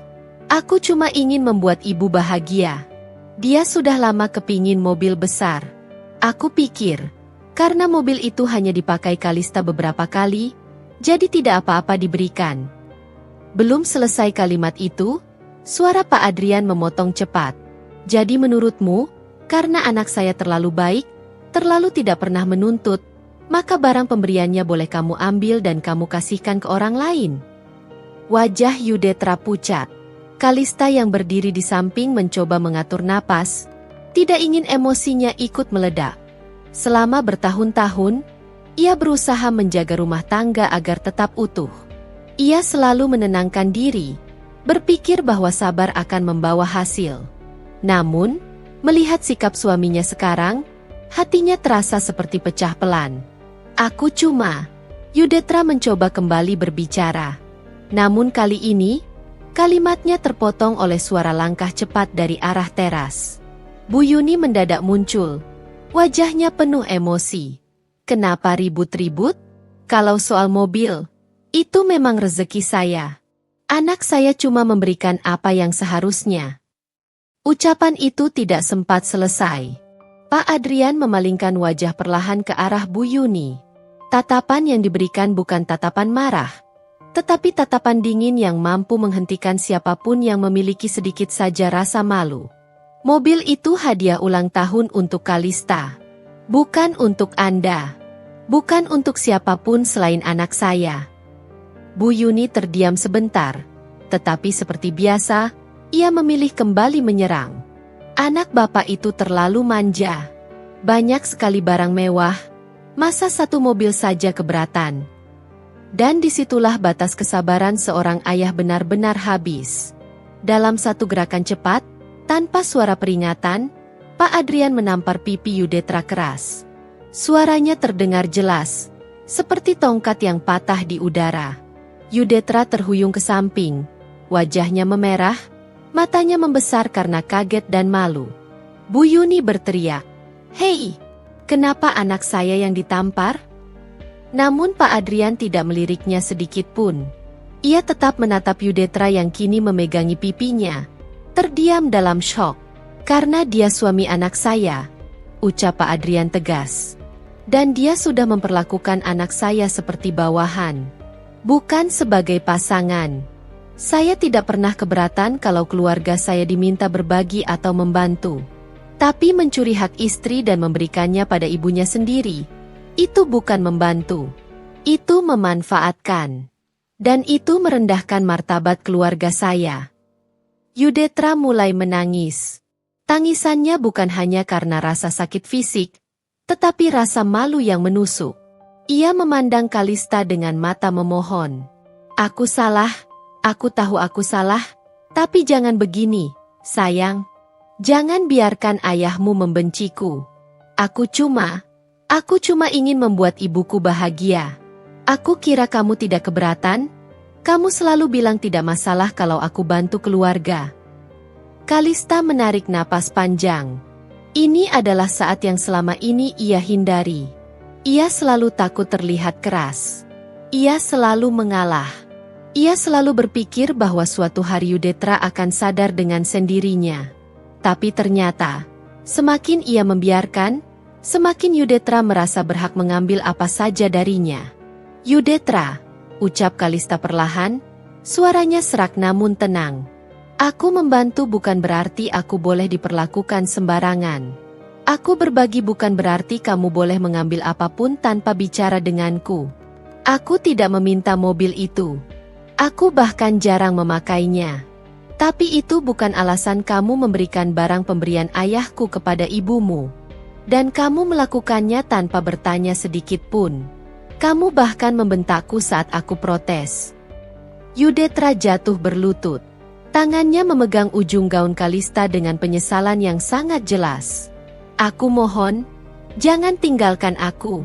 cuma ingin membuat ibu bahagia. Dia sudah lama kepingin mobil besar. Aku pikir, karena mobil itu hanya dipakai Kalista beberapa kali, jadi tidak apa-apa diberikan. Belum selesai kalimat itu, suara Pak Adrian memotong cepat. Jadi menurutmu, karena anak saya terlalu baik, terlalu tidak pernah menuntut, maka barang pemberiannya boleh kamu ambil dan kamu kasihkan ke orang lain. Wajah Yudetra pucat. Kalista yang berdiri di samping mencoba mengatur napas, tidak ingin emosinya ikut meledak. Selama bertahun-tahun, ia berusaha menjaga rumah tangga agar tetap utuh. Ia selalu menenangkan diri, berpikir bahwa sabar akan membawa hasil. Namun, melihat sikap suaminya sekarang, hatinya terasa seperti pecah pelan. Yudetra mencoba kembali berbicara. Namun kali ini, kalimatnya terpotong oleh suara langkah cepat dari arah teras. Bu Yuni mendadak muncul. Wajahnya penuh emosi. Kenapa ribut-ribut? Kalau soal mobil, itu memang rezeki saya. Anak saya cuma memberikan apa yang seharusnya. Ucapan itu tidak sempat selesai. Pak Adrian memalingkan wajah perlahan ke arah Bu Yuni. Tatapan yang diberikan bukan tatapan marah, tetapi tatapan dingin yang mampu menghentikan siapapun yang memiliki sedikit saja rasa malu. Mobil itu hadiah ulang tahun untuk Kalista. Bukan untuk Anda. Bukan untuk siapapun selain anak saya. Bu Yuni terdiam sebentar, tetapi seperti biasa, ia memilih kembali menyerang. Anak bapak itu terlalu manja. Banyak sekali barang mewah, masa satu mobil saja keberatan. Dan disitulah batas kesabaran seorang ayah benar-benar habis. Dalam satu gerakan cepat, tanpa suara peringatan, Pak Adrian menampar pipi Yudetra keras. Suaranya terdengar jelas, seperti tongkat yang patah di udara. Yudetra terhuyung ke samping, wajahnya memerah, matanya membesar karena kaget dan malu. Bu Yuni berteriak, "Hei, kenapa anak saya yang ditampar?" Namun Pak Adrian tidak meliriknya sedikit pun. Ia tetap menatap Yudetra yang kini memegangi pipinya. Terdiam dalam syok. "Karena dia suami anak saya," ucap Pak Adrian tegas. "Dan dia sudah memperlakukan anak saya seperti bawahan. Bukan sebagai pasangan. Saya tidak pernah keberatan kalau keluarga saya diminta berbagi atau membantu. Tapi mencuri hak istri dan memberikannya pada ibunya sendiri, itu bukan membantu. Itu memanfaatkan. Dan itu merendahkan martabat keluarga saya." Yudetra mulai menangis. Tangisannya bukan hanya karena rasa sakit fisik, tetapi rasa malu yang menusuk. Ia memandang Kalista dengan mata memohon. "Aku salah. Aku tahu aku salah, tapi jangan begini, sayang. Jangan biarkan ayahmu membenciku. Aku cuma ingin membuat ibuku bahagia. Aku kira kamu tidak keberatan. Kamu selalu bilang tidak masalah kalau aku bantu keluarga." Kalista menarik napas panjang. Ini adalah saat yang selama ini ia hindari. Ia selalu takut terlihat keras. Ia selalu mengalah. Ia selalu berpikir bahwa suatu hari Yudetra akan sadar dengan sendirinya. Tapi ternyata, semakin ia membiarkan, semakin Yudetra merasa berhak mengambil apa saja darinya. "Yudetra," ucap Kalista perlahan, suaranya serak namun tenang. "Aku membantu bukan berarti aku boleh diperlakukan sembarangan. Aku berbagi bukan berarti kamu boleh mengambil apapun tanpa bicara denganku. Aku tidak meminta mobil itu. Aku bahkan jarang memakainya. Tapi itu bukan alasan kamu memberikan barang pemberian ayahku kepada ibumu. Dan kamu melakukannya tanpa bertanya sedikit pun. Kamu bahkan membentakku saat aku protes. Yudetra jatuh berlutut. Tangannya memegang ujung gaun Kalista dengan penyesalan yang sangat jelas. Aku mohon, jangan tinggalkan aku.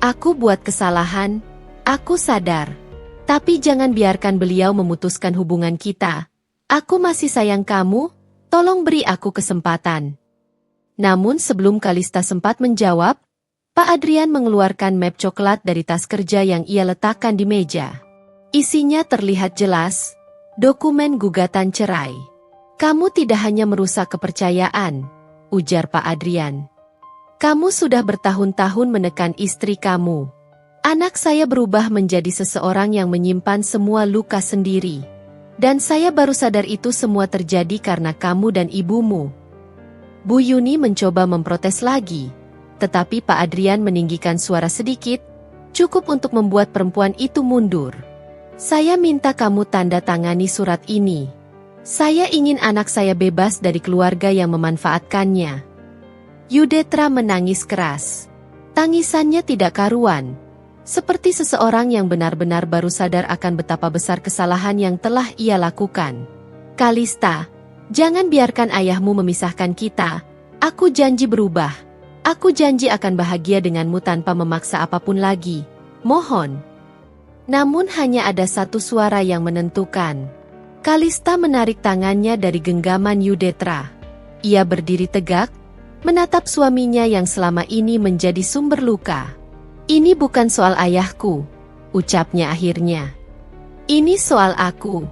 Aku buat kesalahan, aku sadar. Tapi jangan biarkan beliau memutuskan hubungan kita. Aku masih sayang kamu, tolong beri aku kesempatan. Namun sebelum Kalista sempat menjawab, Pak Adrian mengeluarkan map coklat dari tas kerja yang ia letakkan di meja. Isinya terlihat jelas, dokumen gugatan cerai. Kamu tidak hanya merusak kepercayaan, ujar Pak Adrian. Kamu sudah bertahun-tahun menekan istri kamu. Anak saya berubah menjadi seseorang yang menyimpan semua luka sendiri. Dan saya baru sadar itu semua terjadi karena kamu dan ibumu. Bu Yuni mencoba memprotes lagi, tetapi Pak Adrian meninggikan suara sedikit, cukup untuk membuat perempuan itu mundur. Saya minta kamu tanda tangani surat ini. Saya ingin anak saya bebas dari keluarga yang memanfaatkannya. Yudetra menangis keras. Tangisannya tidak karuan, seperti seseorang yang benar-benar baru sadar akan betapa besar kesalahan yang telah ia lakukan. Kalista, jangan biarkan ayahmu memisahkan kita. Aku janji berubah. Aku janji akan bahagia denganmu tanpa memaksa apapun lagi. Mohon. Namun hanya ada satu suara yang menentukan. Kalista menarik tangannya dari genggaman Yudetra. Ia berdiri tegak, menatap suaminya yang selama ini menjadi sumber luka. Ini bukan soal ayahku, ucapnya akhirnya. Ini soal aku.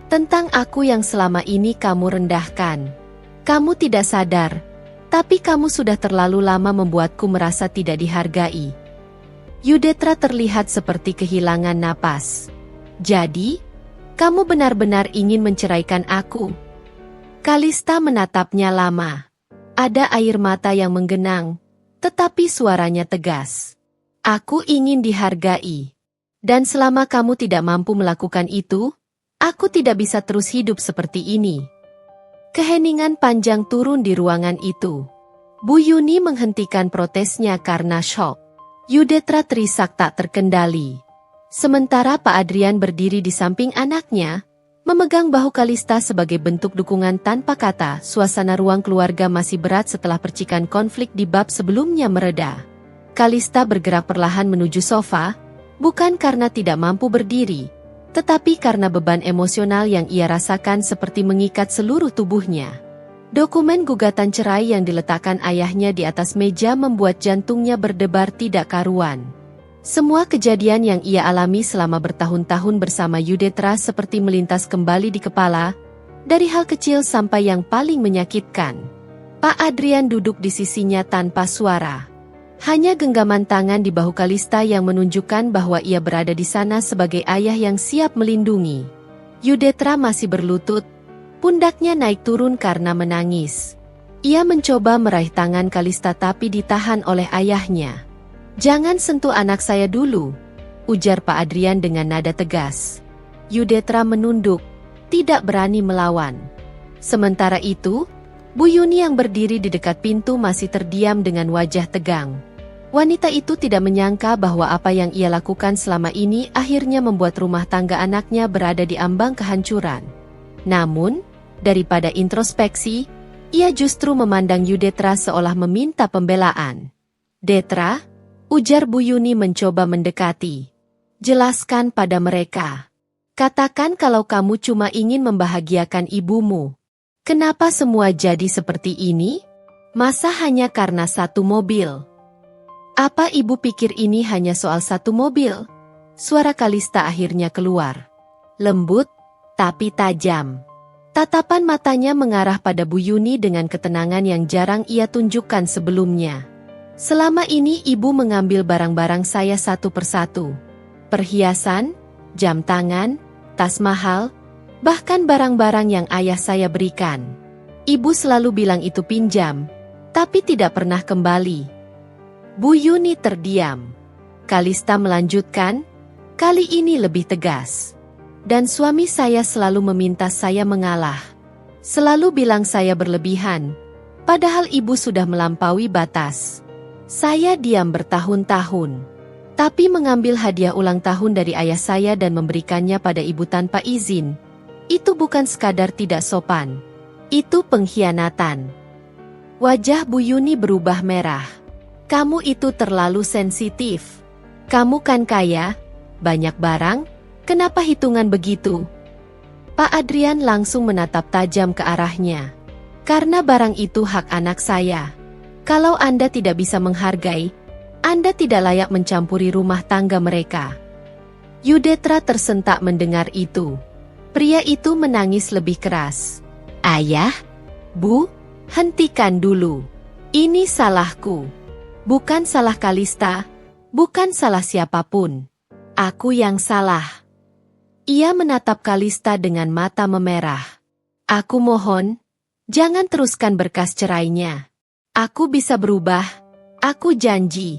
Tentang aku yang selama ini kamu rendahkan. Kamu tidak sadar, tapi kamu sudah terlalu lama membuatku merasa tidak dihargai. Yudetra terlihat seperti kehilangan napas. Jadi, kamu benar-benar ingin menceraikan aku? Kalista menatapnya lama. Ada air mata yang menggenang, tetapi suaranya tegas. Aku ingin dihargai. Dan selama kamu tidak mampu melakukan itu, aku tidak bisa terus hidup seperti ini. Keheningan panjang turun di ruangan itu. Bu Yuni menghentikan protesnya karena syok. Yudetra terisak tak terkendali. Sementara Pak Adrian berdiri di samping anaknya, memegang bahu Kalista sebagai bentuk dukungan tanpa kata. Suasana ruang keluarga masih berat setelah percikan konflik di bab sebelumnya mereda. Kalista bergerak perlahan menuju sofa, bukan karena tidak mampu berdiri, tetapi karena beban emosional yang ia rasakan seperti mengikat seluruh tubuhnya. Dokumen gugatan cerai yang diletakkan ayahnya di atas meja membuat jantungnya berdebar tidak karuan. Semua kejadian yang ia alami selama bertahun-tahun bersama Yudetra seperti melintas kembali di kepala, dari hal kecil sampai yang paling menyakitkan. Pak Adrian duduk di sisinya tanpa suara. Hanya genggaman tangan di bahu Kalista yang menunjukkan bahwa ia berada di sana sebagai ayah yang siap melindungi. Yudetra masih berlutut, pundaknya naik turun karena menangis. Ia mencoba meraih tangan Kalista tapi ditahan oleh ayahnya. Jangan sentuh anak saya dulu, ujar Pak Adrian dengan nada tegas. Yudetra menunduk, tidak berani melawan. Sementara itu, Bu Yuni yang berdiri di dekat pintu masih terdiam dengan wajah tegang. Wanita itu tidak menyangka bahwa apa yang ia lakukan selama ini akhirnya membuat rumah tangga anaknya berada di ambang kehancuran. Namun, daripada introspeksi, ia justru memandang Yudetra seolah meminta pembelaan. Detra, ujar Bu Yuni mencoba mendekati. Jelaskan pada mereka. Katakan kalau kamu cuma ingin membahagiakan ibumu. Kenapa semua jadi seperti ini? Masa hanya karena satu mobil? Apa ibu pikir ini hanya soal satu mobil? Suara Kalista akhirnya keluar. Lembut, tapi tajam. Tatapan matanya mengarah pada Bu Yuni dengan ketenangan yang jarang ia tunjukkan sebelumnya. Selama ini ibu mengambil barang-barang saya satu persatu. Perhiasan, jam tangan, tas mahal, bahkan barang-barang yang ayah saya berikan. Ibu selalu bilang itu pinjam, tapi tidak pernah kembali. Bu Yuni terdiam. Kalista melanjutkan, kali ini lebih tegas. Dan suami saya selalu meminta saya mengalah. Selalu bilang saya berlebihan. Padahal ibu sudah melampaui batas. Saya diam bertahun-tahun. Tapi mengambil hadiah ulang tahun dari ayah saya dan memberikannya pada ibu tanpa izin. Itu bukan sekadar tidak sopan. Itu pengkhianatan. Wajah Bu Yuni berubah merah. Kamu itu terlalu sensitif. Kamu kan kaya, banyak barang, kenapa hitungan begitu? Pak Adrian langsung menatap tajam ke arahnya. Karena barang itu hak anak saya. Kalau Anda tidak bisa menghargai, Anda tidak layak mencampuri rumah tangga mereka. Yudetra tersentak mendengar itu. Pria itu menangis lebih keras. Ayah, Bu, hentikan dulu. Ini salahku. Bukan salah Kalista, bukan salah siapapun. Aku yang salah. Ia menatap Kalista dengan mata memerah. Aku mohon, jangan teruskan berkas cerainya. Aku bisa berubah, aku janji.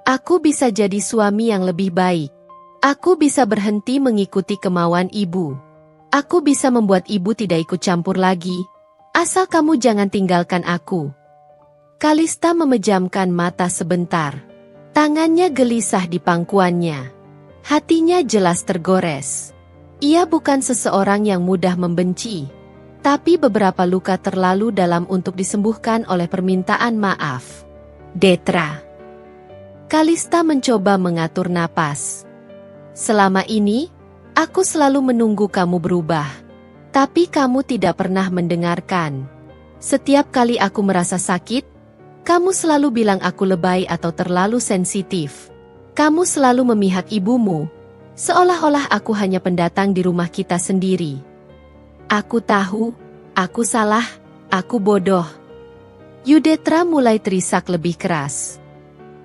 Aku bisa jadi suami yang lebih baik. Aku bisa berhenti mengikuti kemauan ibu. Aku bisa membuat ibu tidak ikut campur lagi. Asal kamu jangan tinggalkan aku. Kalista memejamkan mata sebentar. Tangannya gelisah di pangkuannya. Hatinya jelas tergores. Ia bukan seseorang yang mudah membenci. Tapi beberapa luka terlalu dalam untuk disembuhkan oleh permintaan maaf. Detra. Kalista mencoba mengatur napas. Selama ini, aku selalu menunggu kamu berubah. Tapi kamu tidak pernah mendengarkan. Setiap kali aku merasa sakit, kamu selalu bilang aku lebay atau terlalu sensitif. Kamu selalu memihak ibumu, seolah-olah aku hanya pendatang di rumah kita sendiri. Aku tahu, aku salah, aku bodoh. Yudetra mulai terisak lebih keras.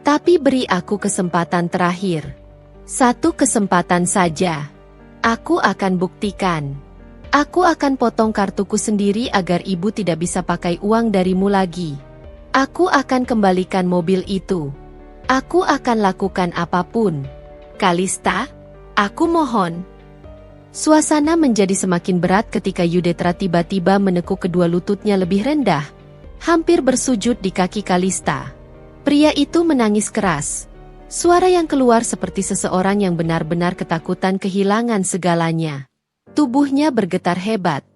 Tapi beri aku kesempatan terakhir. Satu kesempatan saja. Aku akan buktikan. Aku akan potong kartuku sendiri agar ibu tidak bisa pakai uang darimu lagi. Aku akan kembalikan mobil itu. Aku akan lakukan apapun. Kalista, aku mohon. Suasana menjadi semakin berat ketika Yudetra tiba-tiba menekuk kedua lututnya lebih rendah, hampir bersujud di kaki Kalista. Pria itu menangis keras. Suara yang keluar seperti seseorang yang benar-benar ketakutan kehilangan segalanya. Tubuhnya bergetar hebat.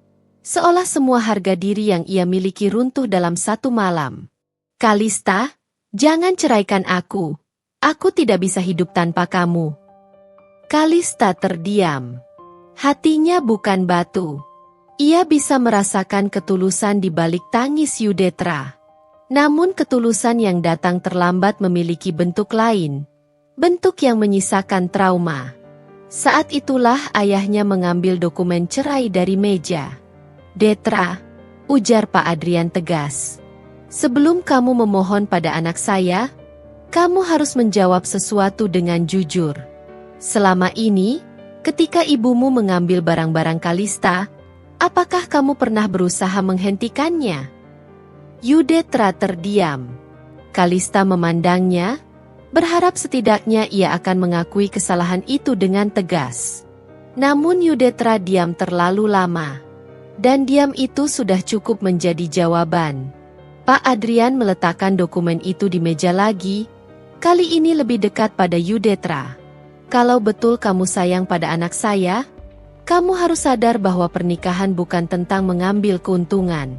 Seolah semua harga diri yang ia miliki runtuh dalam satu malam. Kalista, jangan ceraikan aku. Aku tidak bisa hidup tanpa kamu. Kalista terdiam. Hatinya bukan batu. Ia bisa merasakan ketulusan di balik tangis Yudetra. Namun ketulusan yang datang terlambat memiliki bentuk lain. Bentuk yang menyisakan trauma. Saat itulah ayahnya mengambil dokumen cerai dari meja. Detra, ujar Pak Adrian tegas. Sebelum kamu memohon pada anak saya, kamu harus menjawab sesuatu dengan jujur. Selama ini, ketika ibumu mengambil barang-barang Kalista, apakah kamu pernah berusaha menghentikannya? Yudetra terdiam. Kalista memandangnya, berharap setidaknya ia akan mengakui kesalahan itu dengan tegas. Namun Yudetra diam terlalu lama. Dan diam itu sudah cukup menjadi jawaban. Pak Adrian meletakkan dokumen itu di meja lagi, kali ini lebih dekat pada Yudetra. Kalau betul kamu sayang pada anak saya, kamu harus sadar bahwa pernikahan bukan tentang mengambil keuntungan.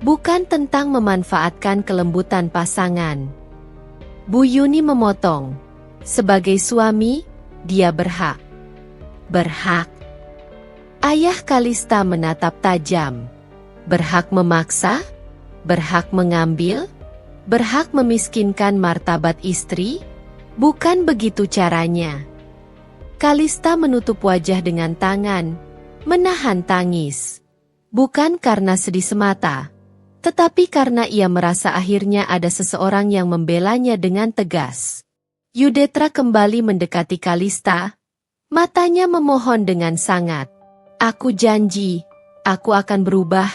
Bukan tentang memanfaatkan kelembutan pasangan. Bu Yuni memotong. Sebagai suami, dia berhak. Berhak. Ayah Kalista menatap tajam. Berhak memaksa? Berhak mengambil? Berhak memiskinkan martabat istri? Bukan begitu caranya. Kalista menutup wajah dengan tangan, menahan tangis. Bukan karena sedih semata, tetapi karena ia merasa akhirnya ada seseorang yang membelanya dengan tegas. Yudetra kembali mendekati Kalista. Matanya memohon dengan sangat. Aku janji, aku akan berubah,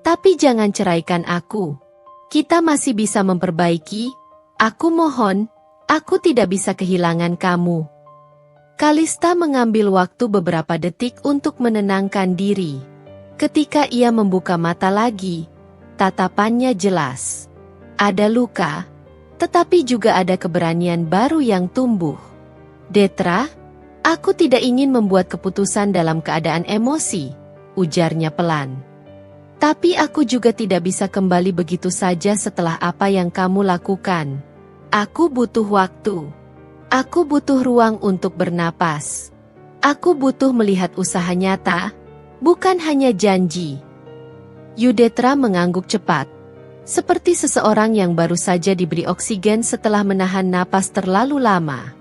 tapi jangan ceraikan aku. Kita masih bisa memperbaiki. Aku mohon, aku tidak bisa kehilangan kamu. Kalista mengambil waktu beberapa detik untuk menenangkan diri. Ketika ia membuka mata lagi, tatapannya jelas. Ada luka, tetapi juga ada keberanian baru yang tumbuh. Detra, aku tidak ingin membuat keputusan dalam keadaan emosi, ujarnya pelan. Tapi aku juga tidak bisa kembali begitu saja setelah apa yang kamu lakukan. Aku butuh waktu. Aku butuh ruang untuk bernapas. Aku butuh melihat usaha nyata, bukan hanya janji. Yudetra mengangguk cepat. Seperti seseorang yang baru saja diberi oksigen setelah menahan napas terlalu lama.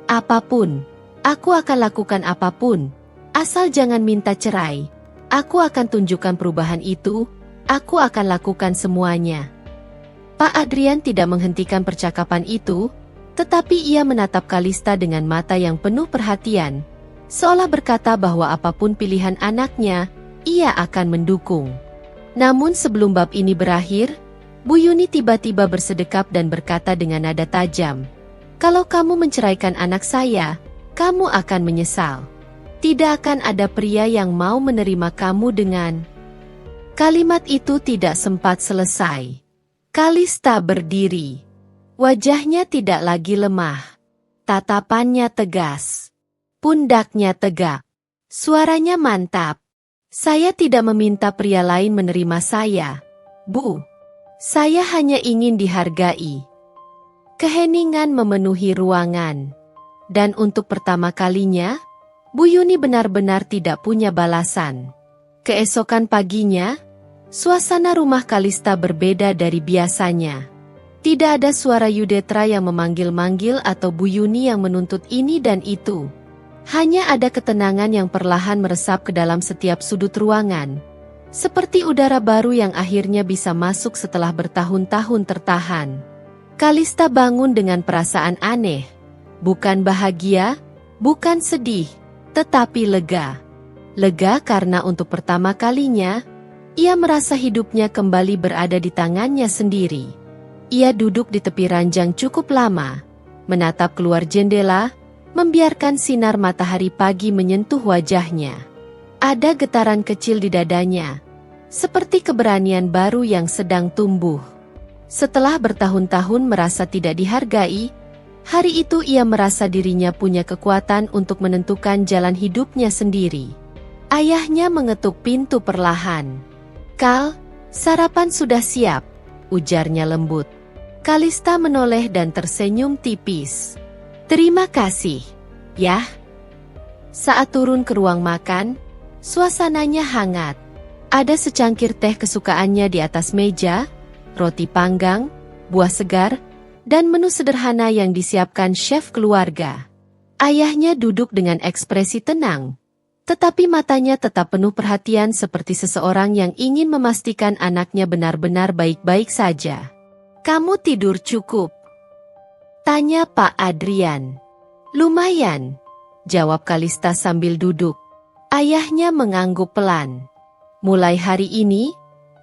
Apapun, aku akan lakukan apapun, asal jangan minta cerai. Aku akan tunjukkan perubahan itu, aku akan lakukan semuanya. Pak Adrian tidak menghentikan percakapan itu, tetapi ia menatap Kalista dengan mata yang penuh perhatian, seolah berkata bahwa apapun pilihan anaknya, ia akan mendukung. Namun sebelum bab ini berakhir, Bu Yuni tiba-tiba bersedekap dan berkata dengan nada tajam, "Kalau kamu menceraikan anak saya, kamu akan menyesal. Tidak akan ada pria yang mau menerima kamu dengan..." Kalimat itu tidak sempat selesai. Kalista berdiri. Wajahnya tidak lagi lemah. Tatapannya tegas. Pundaknya tegak. Suaranya mantap. "Saya tidak meminta pria lain menerima saya, Bu. Saya hanya ingin dihargai." Keheningan memenuhi ruangan. Dan untuk pertama kalinya, Bu Yuni benar-benar tidak punya balasan. Keesokan paginya, suasana rumah Kalista berbeda dari biasanya. Tidak ada suara Yudetra yang memanggil-manggil atau Bu Yuni yang menuntut ini dan itu. Hanya ada ketenangan yang perlahan meresap ke dalam setiap sudut ruangan. Seperti udara baru yang akhirnya bisa masuk setelah bertahun-tahun tertahan. Kalista bangun dengan perasaan aneh. Bukan bahagia, bukan sedih, tetapi lega. Lega karena untuk pertama kalinya, ia merasa hidupnya kembali berada di tangannya sendiri. Ia duduk di tepi ranjang cukup lama, menatap keluar jendela, membiarkan sinar matahari pagi menyentuh wajahnya. Ada getaran kecil di dadanya, seperti keberanian baru yang sedang tumbuh. Setelah bertahun-tahun merasa tidak dihargai, hari itu ia merasa dirinya punya kekuatan untuk menentukan jalan hidupnya sendiri. Ayahnya mengetuk pintu perlahan. "Kal, sarapan sudah siap," ujarnya lembut. Kalista menoleh dan tersenyum tipis. "Terima kasih, ya." Saat turun ke ruang makan, suasananya hangat. Ada secangkir teh kesukaannya di atas meja, roti panggang, buah segar, dan menu sederhana yang disiapkan chef keluarga. Ayahnya duduk dengan ekspresi tenang, tetapi matanya tetap penuh perhatian seperti seseorang yang ingin memastikan anaknya benar-benar baik-baik saja. "Kamu tidur cukup?" tanya Pak Adrian. "Lumayan," jawab Kalista sambil duduk. Ayahnya mengangguk pelan. "Mulai hari ini,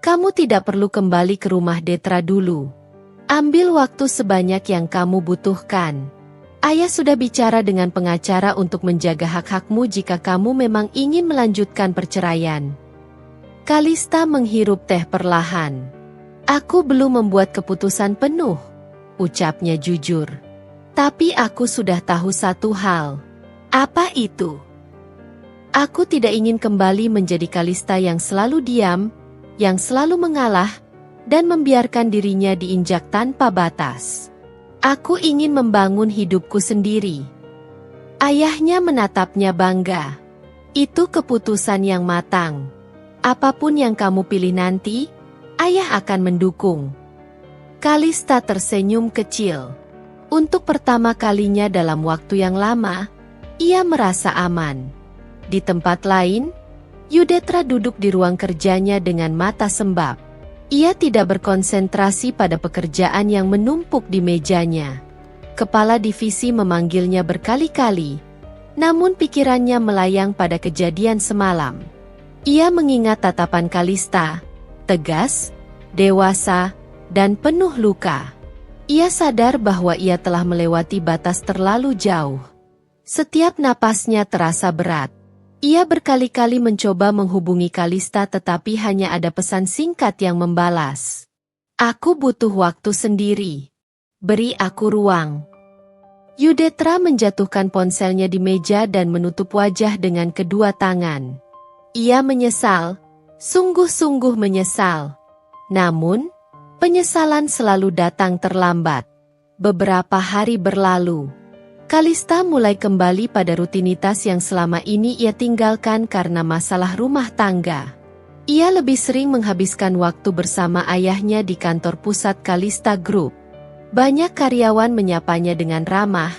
kamu tidak perlu kembali ke rumah Detra dulu. Ambil waktu sebanyak yang kamu butuhkan. Ayah sudah bicara dengan pengacara untuk menjaga hak-hakmu jika kamu memang ingin melanjutkan perceraian." Kalista menghirup teh perlahan. "Aku belum membuat keputusan penuh," ucapnya jujur. "Tapi aku sudah tahu satu hal." "Apa itu?" "Aku tidak ingin kembali menjadi Kalista yang selalu diam, yang selalu mengalah, dan membiarkan dirinya diinjak tanpa batas. Aku ingin membangun hidupku sendiri." Ayahnya menatapnya bangga. "Itu keputusan yang matang. Apapun yang kamu pilih nanti, ayah akan mendukung." Kalista tersenyum kecil. Untuk pertama kalinya dalam waktu yang lama, ia merasa aman. Di tempat lain, Yudetra duduk di ruang kerjanya dengan mata sembab. Ia tidak berkonsentrasi pada pekerjaan yang menumpuk di mejanya. Kepala divisi memanggilnya berkali-kali, namun pikirannya melayang pada kejadian semalam. Ia mengingat tatapan Kalista, tegas, dewasa, dan penuh luka. Ia sadar bahwa ia telah melewati batas terlalu jauh. Setiap napasnya terasa berat. Ia berkali-kali mencoba menghubungi Kalista tetapi hanya ada pesan singkat yang membalas. Aku butuh waktu sendiri. Beri aku ruang. Yudetra menjatuhkan ponselnya di meja dan menutup wajah dengan kedua tangan. Ia menyesal, sungguh-sungguh menyesal. Namun, penyesalan selalu datang terlambat. Beberapa hari berlalu. Kalista mulai kembali pada rutinitas yang selama ini ia tinggalkan karena masalah rumah tangga. Ia lebih sering menghabiskan waktu bersama ayahnya di kantor pusat Kalista Group. Banyak karyawan menyapanya dengan ramah,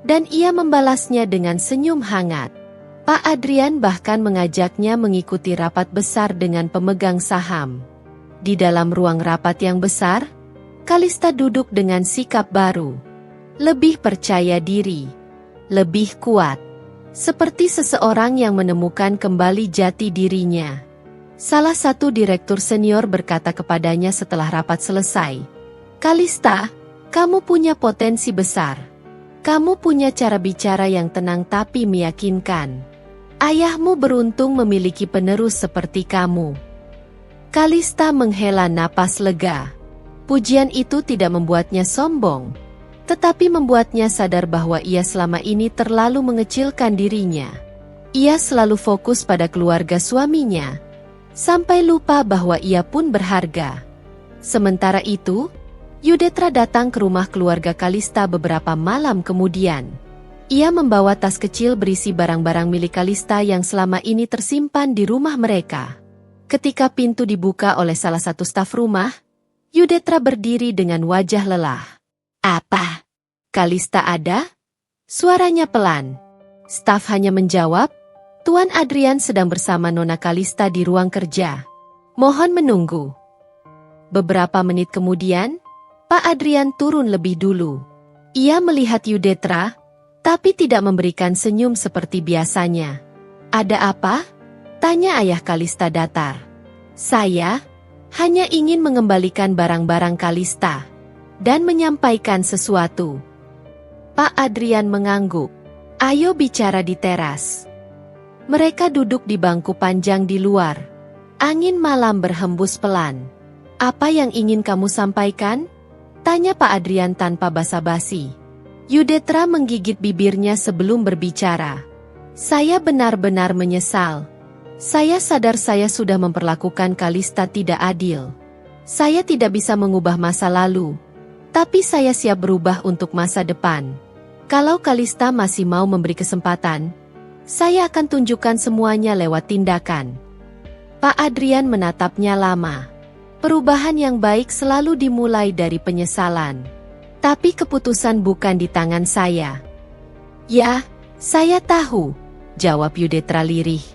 dan ia membalasnya dengan senyum hangat. Pak Adrian bahkan mengajaknya mengikuti rapat besar dengan pemegang saham. Di dalam ruang rapat yang besar, Kalista duduk dengan sikap baru. Lebih percaya diri, lebih kuat, seperti seseorang yang menemukan kembali jati dirinya. Salah satu direktur senior berkata kepadanya setelah rapat selesai, "Kalista, kamu punya potensi besar. Kamu punya cara bicara yang tenang tapi meyakinkan. Ayahmu beruntung memiliki penerus seperti kamu." Kalista menghela napas lega. Pujian itu tidak membuatnya sombong, tetapi membuatnya sadar bahwa ia selama ini terlalu mengecilkan dirinya. Ia selalu fokus pada keluarga suaminya, sampai lupa bahwa ia pun berharga. Sementara itu, Yudetra datang ke rumah keluarga Kalista beberapa malam kemudian. Ia membawa tas kecil berisi barang-barang milik Kalista yang selama ini tersimpan di rumah mereka. Ketika pintu dibuka oleh salah satu staf rumah, Yudetra berdiri dengan wajah lelah. "Apa? Kalista ada?" Suaranya pelan. Staf hanya menjawab, "Tuan Adrian sedang bersama Nona Kalista di ruang kerja. Mohon menunggu." Beberapa menit kemudian, Pak Adrian turun lebih dulu. Ia melihat Yudetra, tapi tidak memberikan senyum seperti biasanya. "Ada apa?" tanya ayah Kalista datar. "Saya hanya ingin mengembalikan barang-barang Kalista dan menyampaikan sesuatu." Pak Adrian mengangguk. "Ayo bicara di teras." Mereka duduk di bangku panjang di luar. Angin malam berhembus pelan. "Apa yang ingin kamu sampaikan?" tanya Pak Adrian tanpa basa-basi. Yudetra menggigit bibirnya sebelum berbicara. "Saya benar-benar menyesal. Saya sadar saya sudah memperlakukan Kalista tidak adil. Saya tidak bisa mengubah masa lalu, tapi saya siap berubah untuk masa depan. Kalau Kalista masih mau memberi kesempatan, saya akan tunjukkan semuanya lewat tindakan." Pak Adrian menatapnya lama. Perubahan yang baik selalu dimulai dari penyesalan. "Tapi keputusan bukan di tangan saya." "Ya, saya tahu," jawab Yudetra lirih.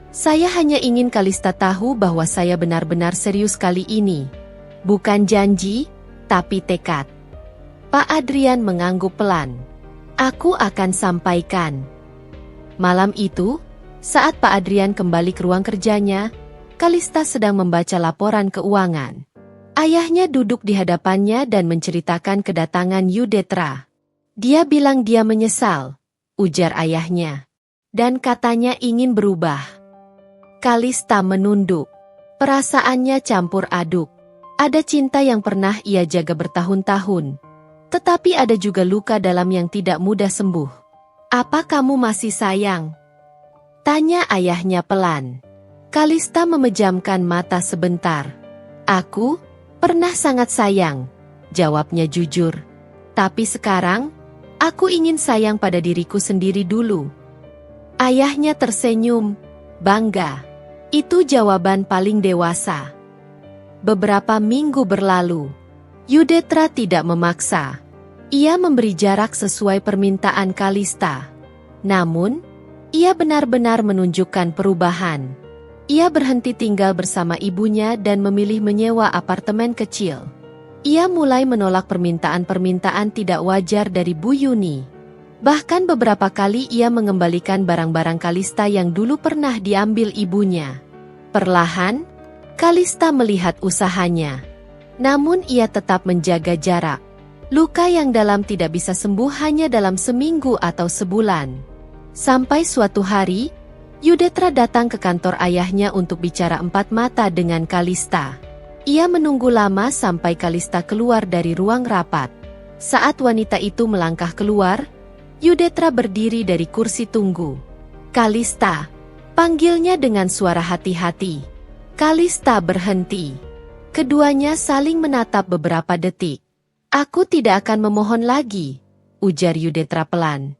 "Saya hanya ingin Kalista tahu bahwa saya benar-benar serius kali ini. Bukan janji, tapi tekad." Pak Adrian mengangguk pelan. "Aku akan sampaikan." Malam itu, saat Pak Adrian kembali ke ruang kerjanya, Kalista sedang membaca laporan keuangan. Ayahnya duduk di hadapannya dan menceritakan kedatangan Yudetra. "Dia bilang dia menyesal," ujar ayahnya, "dan katanya ingin berubah." Kalista menunduk. Perasaannya campur aduk. Ada cinta yang pernah ia jaga bertahun-tahun, tetapi ada juga luka dalam yang tidak mudah sembuh. "Apa kamu masih sayang?" tanya ayahnya pelan. Kalista memejamkan mata sebentar. "Aku pernah sangat sayang," jawabnya jujur. "Tapi sekarang, aku ingin sayang pada diriku sendiri dulu." Ayahnya tersenyum, bangga. Itu jawaban paling dewasa. Beberapa minggu berlalu. Yudetra tidak memaksa. Ia memberi jarak sesuai permintaan Kalista. Namun, ia benar-benar menunjukkan perubahan. Ia berhenti tinggal bersama ibunya dan memilih menyewa apartemen kecil. Ia mulai menolak permintaan-permintaan tidak wajar dari Bu Yuni. Bahkan beberapa kali ia mengembalikan barang-barang Kalista yang dulu pernah diambil ibunya. Perlahan, Kalista melihat usahanya. Namun ia tetap menjaga jarak. Luka yang dalam tidak bisa sembuh hanya dalam seminggu atau sebulan. Sampai suatu hari, Yudetra datang ke kantor ayahnya untuk bicara empat mata dengan Kalista. Ia menunggu lama sampai Kalista keluar dari ruang rapat. Saat wanita itu melangkah keluar, Yudetra berdiri dari kursi tunggu. "Kalista," panggilnya dengan suara hati-hati. Kalista berhenti. Keduanya saling menatap beberapa detik. "Aku tidak akan memohon lagi," ujar Yudetra pelan.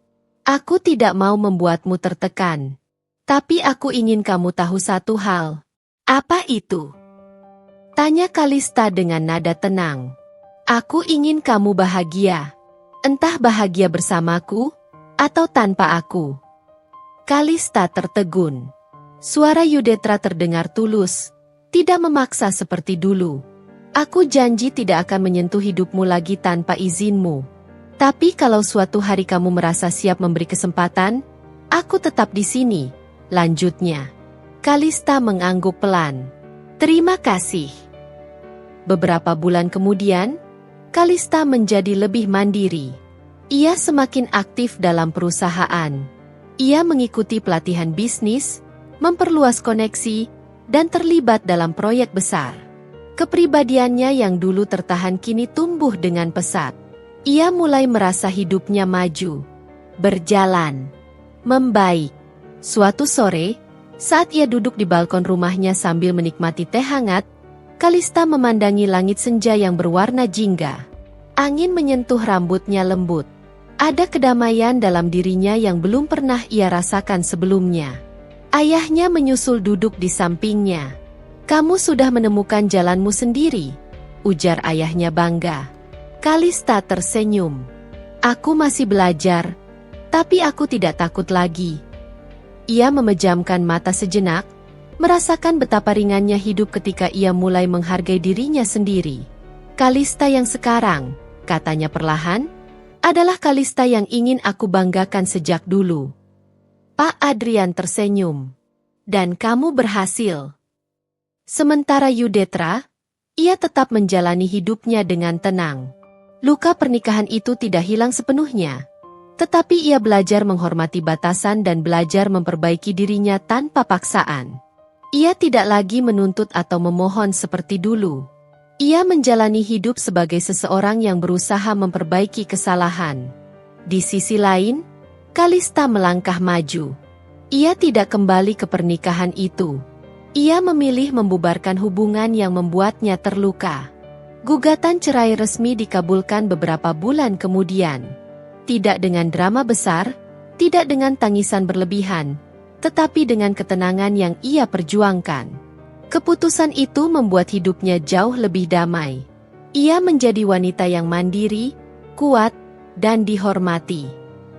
"Aku tidak mau membuatmu tertekan. Tapi aku ingin kamu tahu satu hal." "Apa itu?" tanya Kalista dengan nada tenang. "Aku ingin kamu bahagia. Entah bahagia bersamaku, atau tanpa aku." Kalista tertegun. Suara Yudetra terdengar tulus, tidak memaksa seperti dulu. "Aku janji tidak akan menyentuh hidupmu lagi tanpa izinmu. Tapi kalau suatu hari kamu merasa siap memberi kesempatan, aku tetap di sini," lanjutnya. Kalista mengangguk pelan. "Terima kasih." Beberapa bulan kemudian, Kalista menjadi lebih mandiri. Ia semakin aktif dalam perusahaan. Ia mengikuti pelatihan bisnis, memperluas koneksi, dan terlibat dalam proyek besar. Kepribadiannya yang dulu tertahan kini tumbuh dengan pesat. Ia mulai merasa hidupnya maju, berjalan, membaik. Suatu sore, saat ia duduk di balkon rumahnya sambil menikmati teh hangat, Kalista memandangi langit senja yang berwarna jingga. Angin menyentuh rambutnya lembut. Ada kedamaian dalam dirinya yang belum pernah ia rasakan sebelumnya. Ayahnya menyusul duduk di sampingnya. "Kamu sudah menemukan jalanmu sendiri," ujar ayahnya bangga. Kalista tersenyum. "Aku masih belajar, tapi aku tidak takut lagi." Ia memejamkan mata sejenak, merasakan betapa ringannya hidup ketika ia mulai menghargai dirinya sendiri. "Kalista yang sekarang," katanya perlahan, "adalah Kalista yang ingin aku banggakan sejak dulu." Pak Adrian tersenyum. "Dan kamu berhasil." Sementara Yudetra, ia tetap menjalani hidupnya dengan tenang. Luka pernikahan itu tidak hilang sepenuhnya. Tetapi ia belajar menghormati batasan dan belajar memperbaiki dirinya tanpa paksaan. Ia tidak lagi menuntut atau memohon seperti dulu. Ia menjalani hidup sebagai seseorang yang berusaha memperbaiki kesalahan. Di sisi lain, Kalista melangkah maju. Ia tidak kembali ke pernikahan itu. Ia memilih membubarkan hubungan yang membuatnya terluka. Gugatan cerai resmi dikabulkan beberapa bulan kemudian. Tidak dengan drama besar, tidak dengan tangisan berlebihan, tetapi dengan ketenangan yang ia perjuangkan. Keputusan itu membuat hidupnya jauh lebih damai. Ia menjadi wanita yang mandiri, kuat, dan dihormati.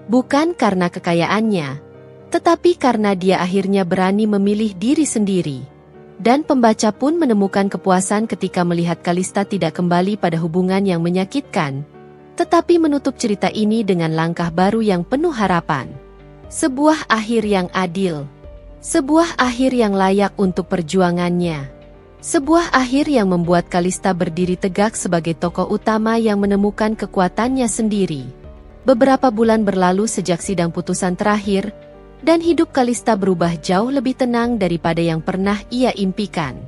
Bukan karena kekayaannya, tetapi karena dia akhirnya berani memilih diri sendiri. Dan pembaca pun menemukan kepuasan ketika melihat Kalista tidak kembali pada hubungan yang menyakitkan, tetapi menutup cerita ini dengan langkah baru yang penuh harapan. Sebuah akhir yang adil. Sebuah akhir yang layak untuk perjuangannya. Sebuah akhir yang membuat Kalista berdiri tegak sebagai tokoh utama yang menemukan kekuatannya sendiri. Beberapa bulan berlalu sejak sidang putusan terakhir, dan hidup Kalista berubah jauh lebih tenang daripada yang pernah ia impikan.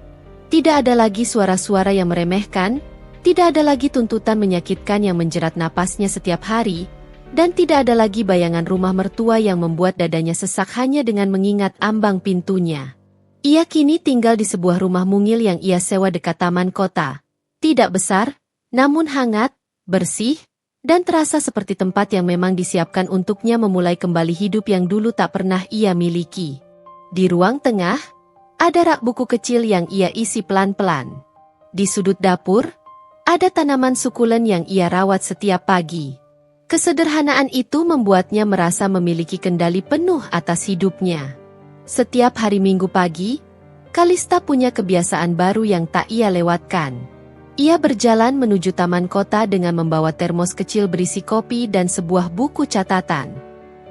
Tidak ada lagi suara-suara yang meremehkan, tidak ada lagi tuntutan menyakitkan yang menjerat napasnya setiap hari, dan tidak ada lagi bayangan rumah mertua yang membuat dadanya sesak hanya dengan mengingat ambang pintunya. Ia kini tinggal di sebuah rumah mungil yang ia sewa dekat taman kota. Tidak besar, namun hangat, bersih, dan terasa seperti tempat yang memang disiapkan untuknya memulai kembali hidup yang dulu tak pernah ia miliki. Di ruang tengah, ada rak buku kecil yang ia isi pelan-pelan. Di sudut dapur, ada tanaman sukulen yang ia rawat setiap pagi. Kesederhanaan itu membuatnya merasa memiliki kendali penuh atas hidupnya. Setiap hari Minggu pagi, Kalista punya kebiasaan baru yang tak ia lewatkan. Ia berjalan menuju taman kota dengan membawa termos kecil berisi kopi dan sebuah buku catatan.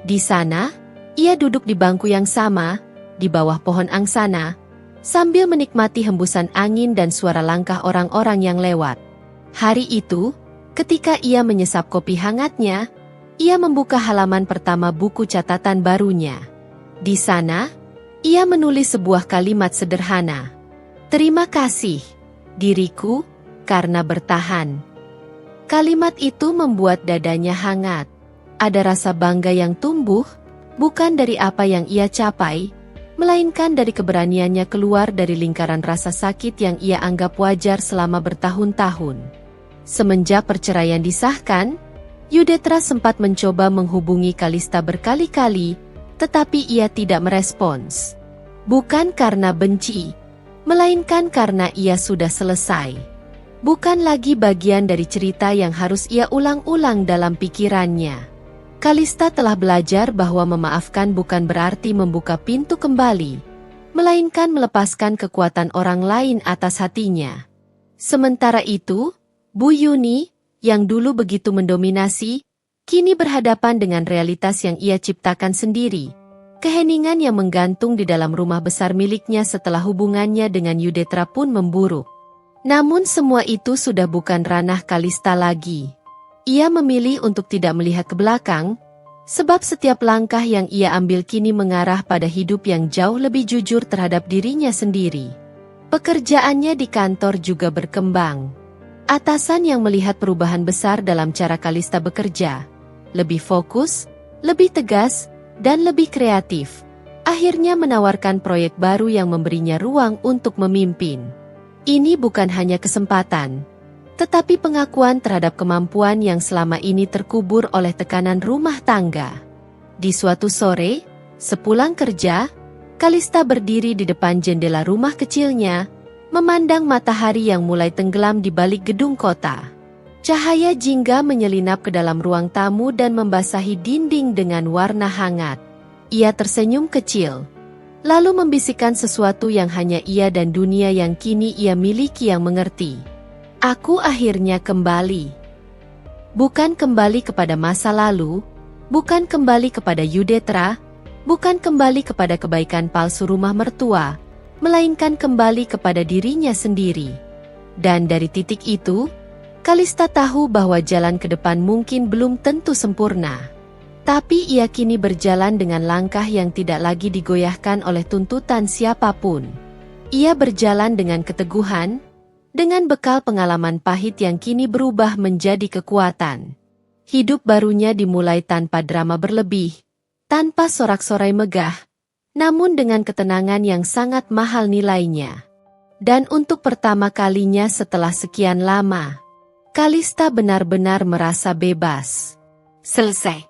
Di sana, ia duduk di bangku yang sama, di bawah pohon angsana, sambil menikmati hembusan angin dan suara langkah orang-orang yang lewat. Hari itu, Ketika ia menyesap kopi hangatnya, ia membuka halaman pertama buku catatan barunya. Di sana, ia menulis sebuah kalimat sederhana. "Terima kasih, diriku, karena bertahan." Kalimat itu membuat dadanya hangat. Ada rasa bangga yang tumbuh, bukan dari apa yang ia capai, melainkan dari keberaniannya keluar dari lingkaran rasa sakit yang ia anggap wajar selama bertahun-tahun. Semenjak perceraian disahkan, Yudetra sempat mencoba menghubungi Kalista berkali-kali, tetapi ia tidak merespons. Bukan karena benci, melainkan karena ia sudah selesai. Bukan lagi bagian dari cerita yang harus ia ulang-ulang dalam pikirannya. Kalista telah belajar bahwa memaafkan bukan berarti membuka pintu kembali, melainkan melepaskan kekuatan orang lain atas hatinya. Sementara itu, Bu Yuni, yang dulu begitu mendominasi, kini berhadapan dengan realitas yang ia ciptakan sendiri. Keheningan yang menggantung di dalam rumah besar miliknya setelah hubungannya dengan Yudetra pun memburuk. Namun semua itu sudah bukan ranah Kalista lagi. Ia memilih untuk tidak melihat ke belakang, sebab setiap langkah yang ia ambil kini mengarah pada hidup yang jauh lebih jujur terhadap dirinya sendiri. Pekerjaannya di kantor juga berkembang. Atasan yang melihat perubahan besar dalam cara Kalista bekerja, lebih fokus, lebih tegas, dan lebih kreatif, akhirnya menawarkan proyek baru yang memberinya ruang untuk memimpin. Ini bukan hanya kesempatan, tetapi pengakuan terhadap kemampuan yang selama ini terkubur oleh tekanan rumah tangga. Di suatu sore, sepulang kerja, Kalista berdiri di depan jendela rumah kecilnya, memandang matahari yang mulai tenggelam di balik gedung kota. Cahaya jingga menyelinap ke dalam ruang tamu dan membasahi dinding dengan warna hangat. Ia tersenyum kecil, lalu membisikkan sesuatu yang hanya ia dan dunia yang kini ia miliki yang mengerti. "Aku akhirnya kembali. Bukan kembali kepada masa lalu, bukan kembali kepada Yudetra, bukan kembali kepada kebaikan palsu rumah mertua, melainkan kembali kepada dirinya sendiri." Dan dari titik itu, Kalista tahu bahwa jalan ke depan mungkin belum tentu sempurna. Tapi ia kini berjalan dengan langkah yang tidak lagi digoyahkan oleh tuntutan siapapun. Ia berjalan dengan keteguhan, dengan bekal pengalaman pahit yang kini berubah menjadi kekuatan. Hidup barunya dimulai tanpa drama berlebih, tanpa sorak-sorai megah, namun dengan ketenangan yang sangat mahal nilainya. Dan untuk pertama kalinya setelah sekian lama, Kalista benar-benar merasa bebas. Selesai.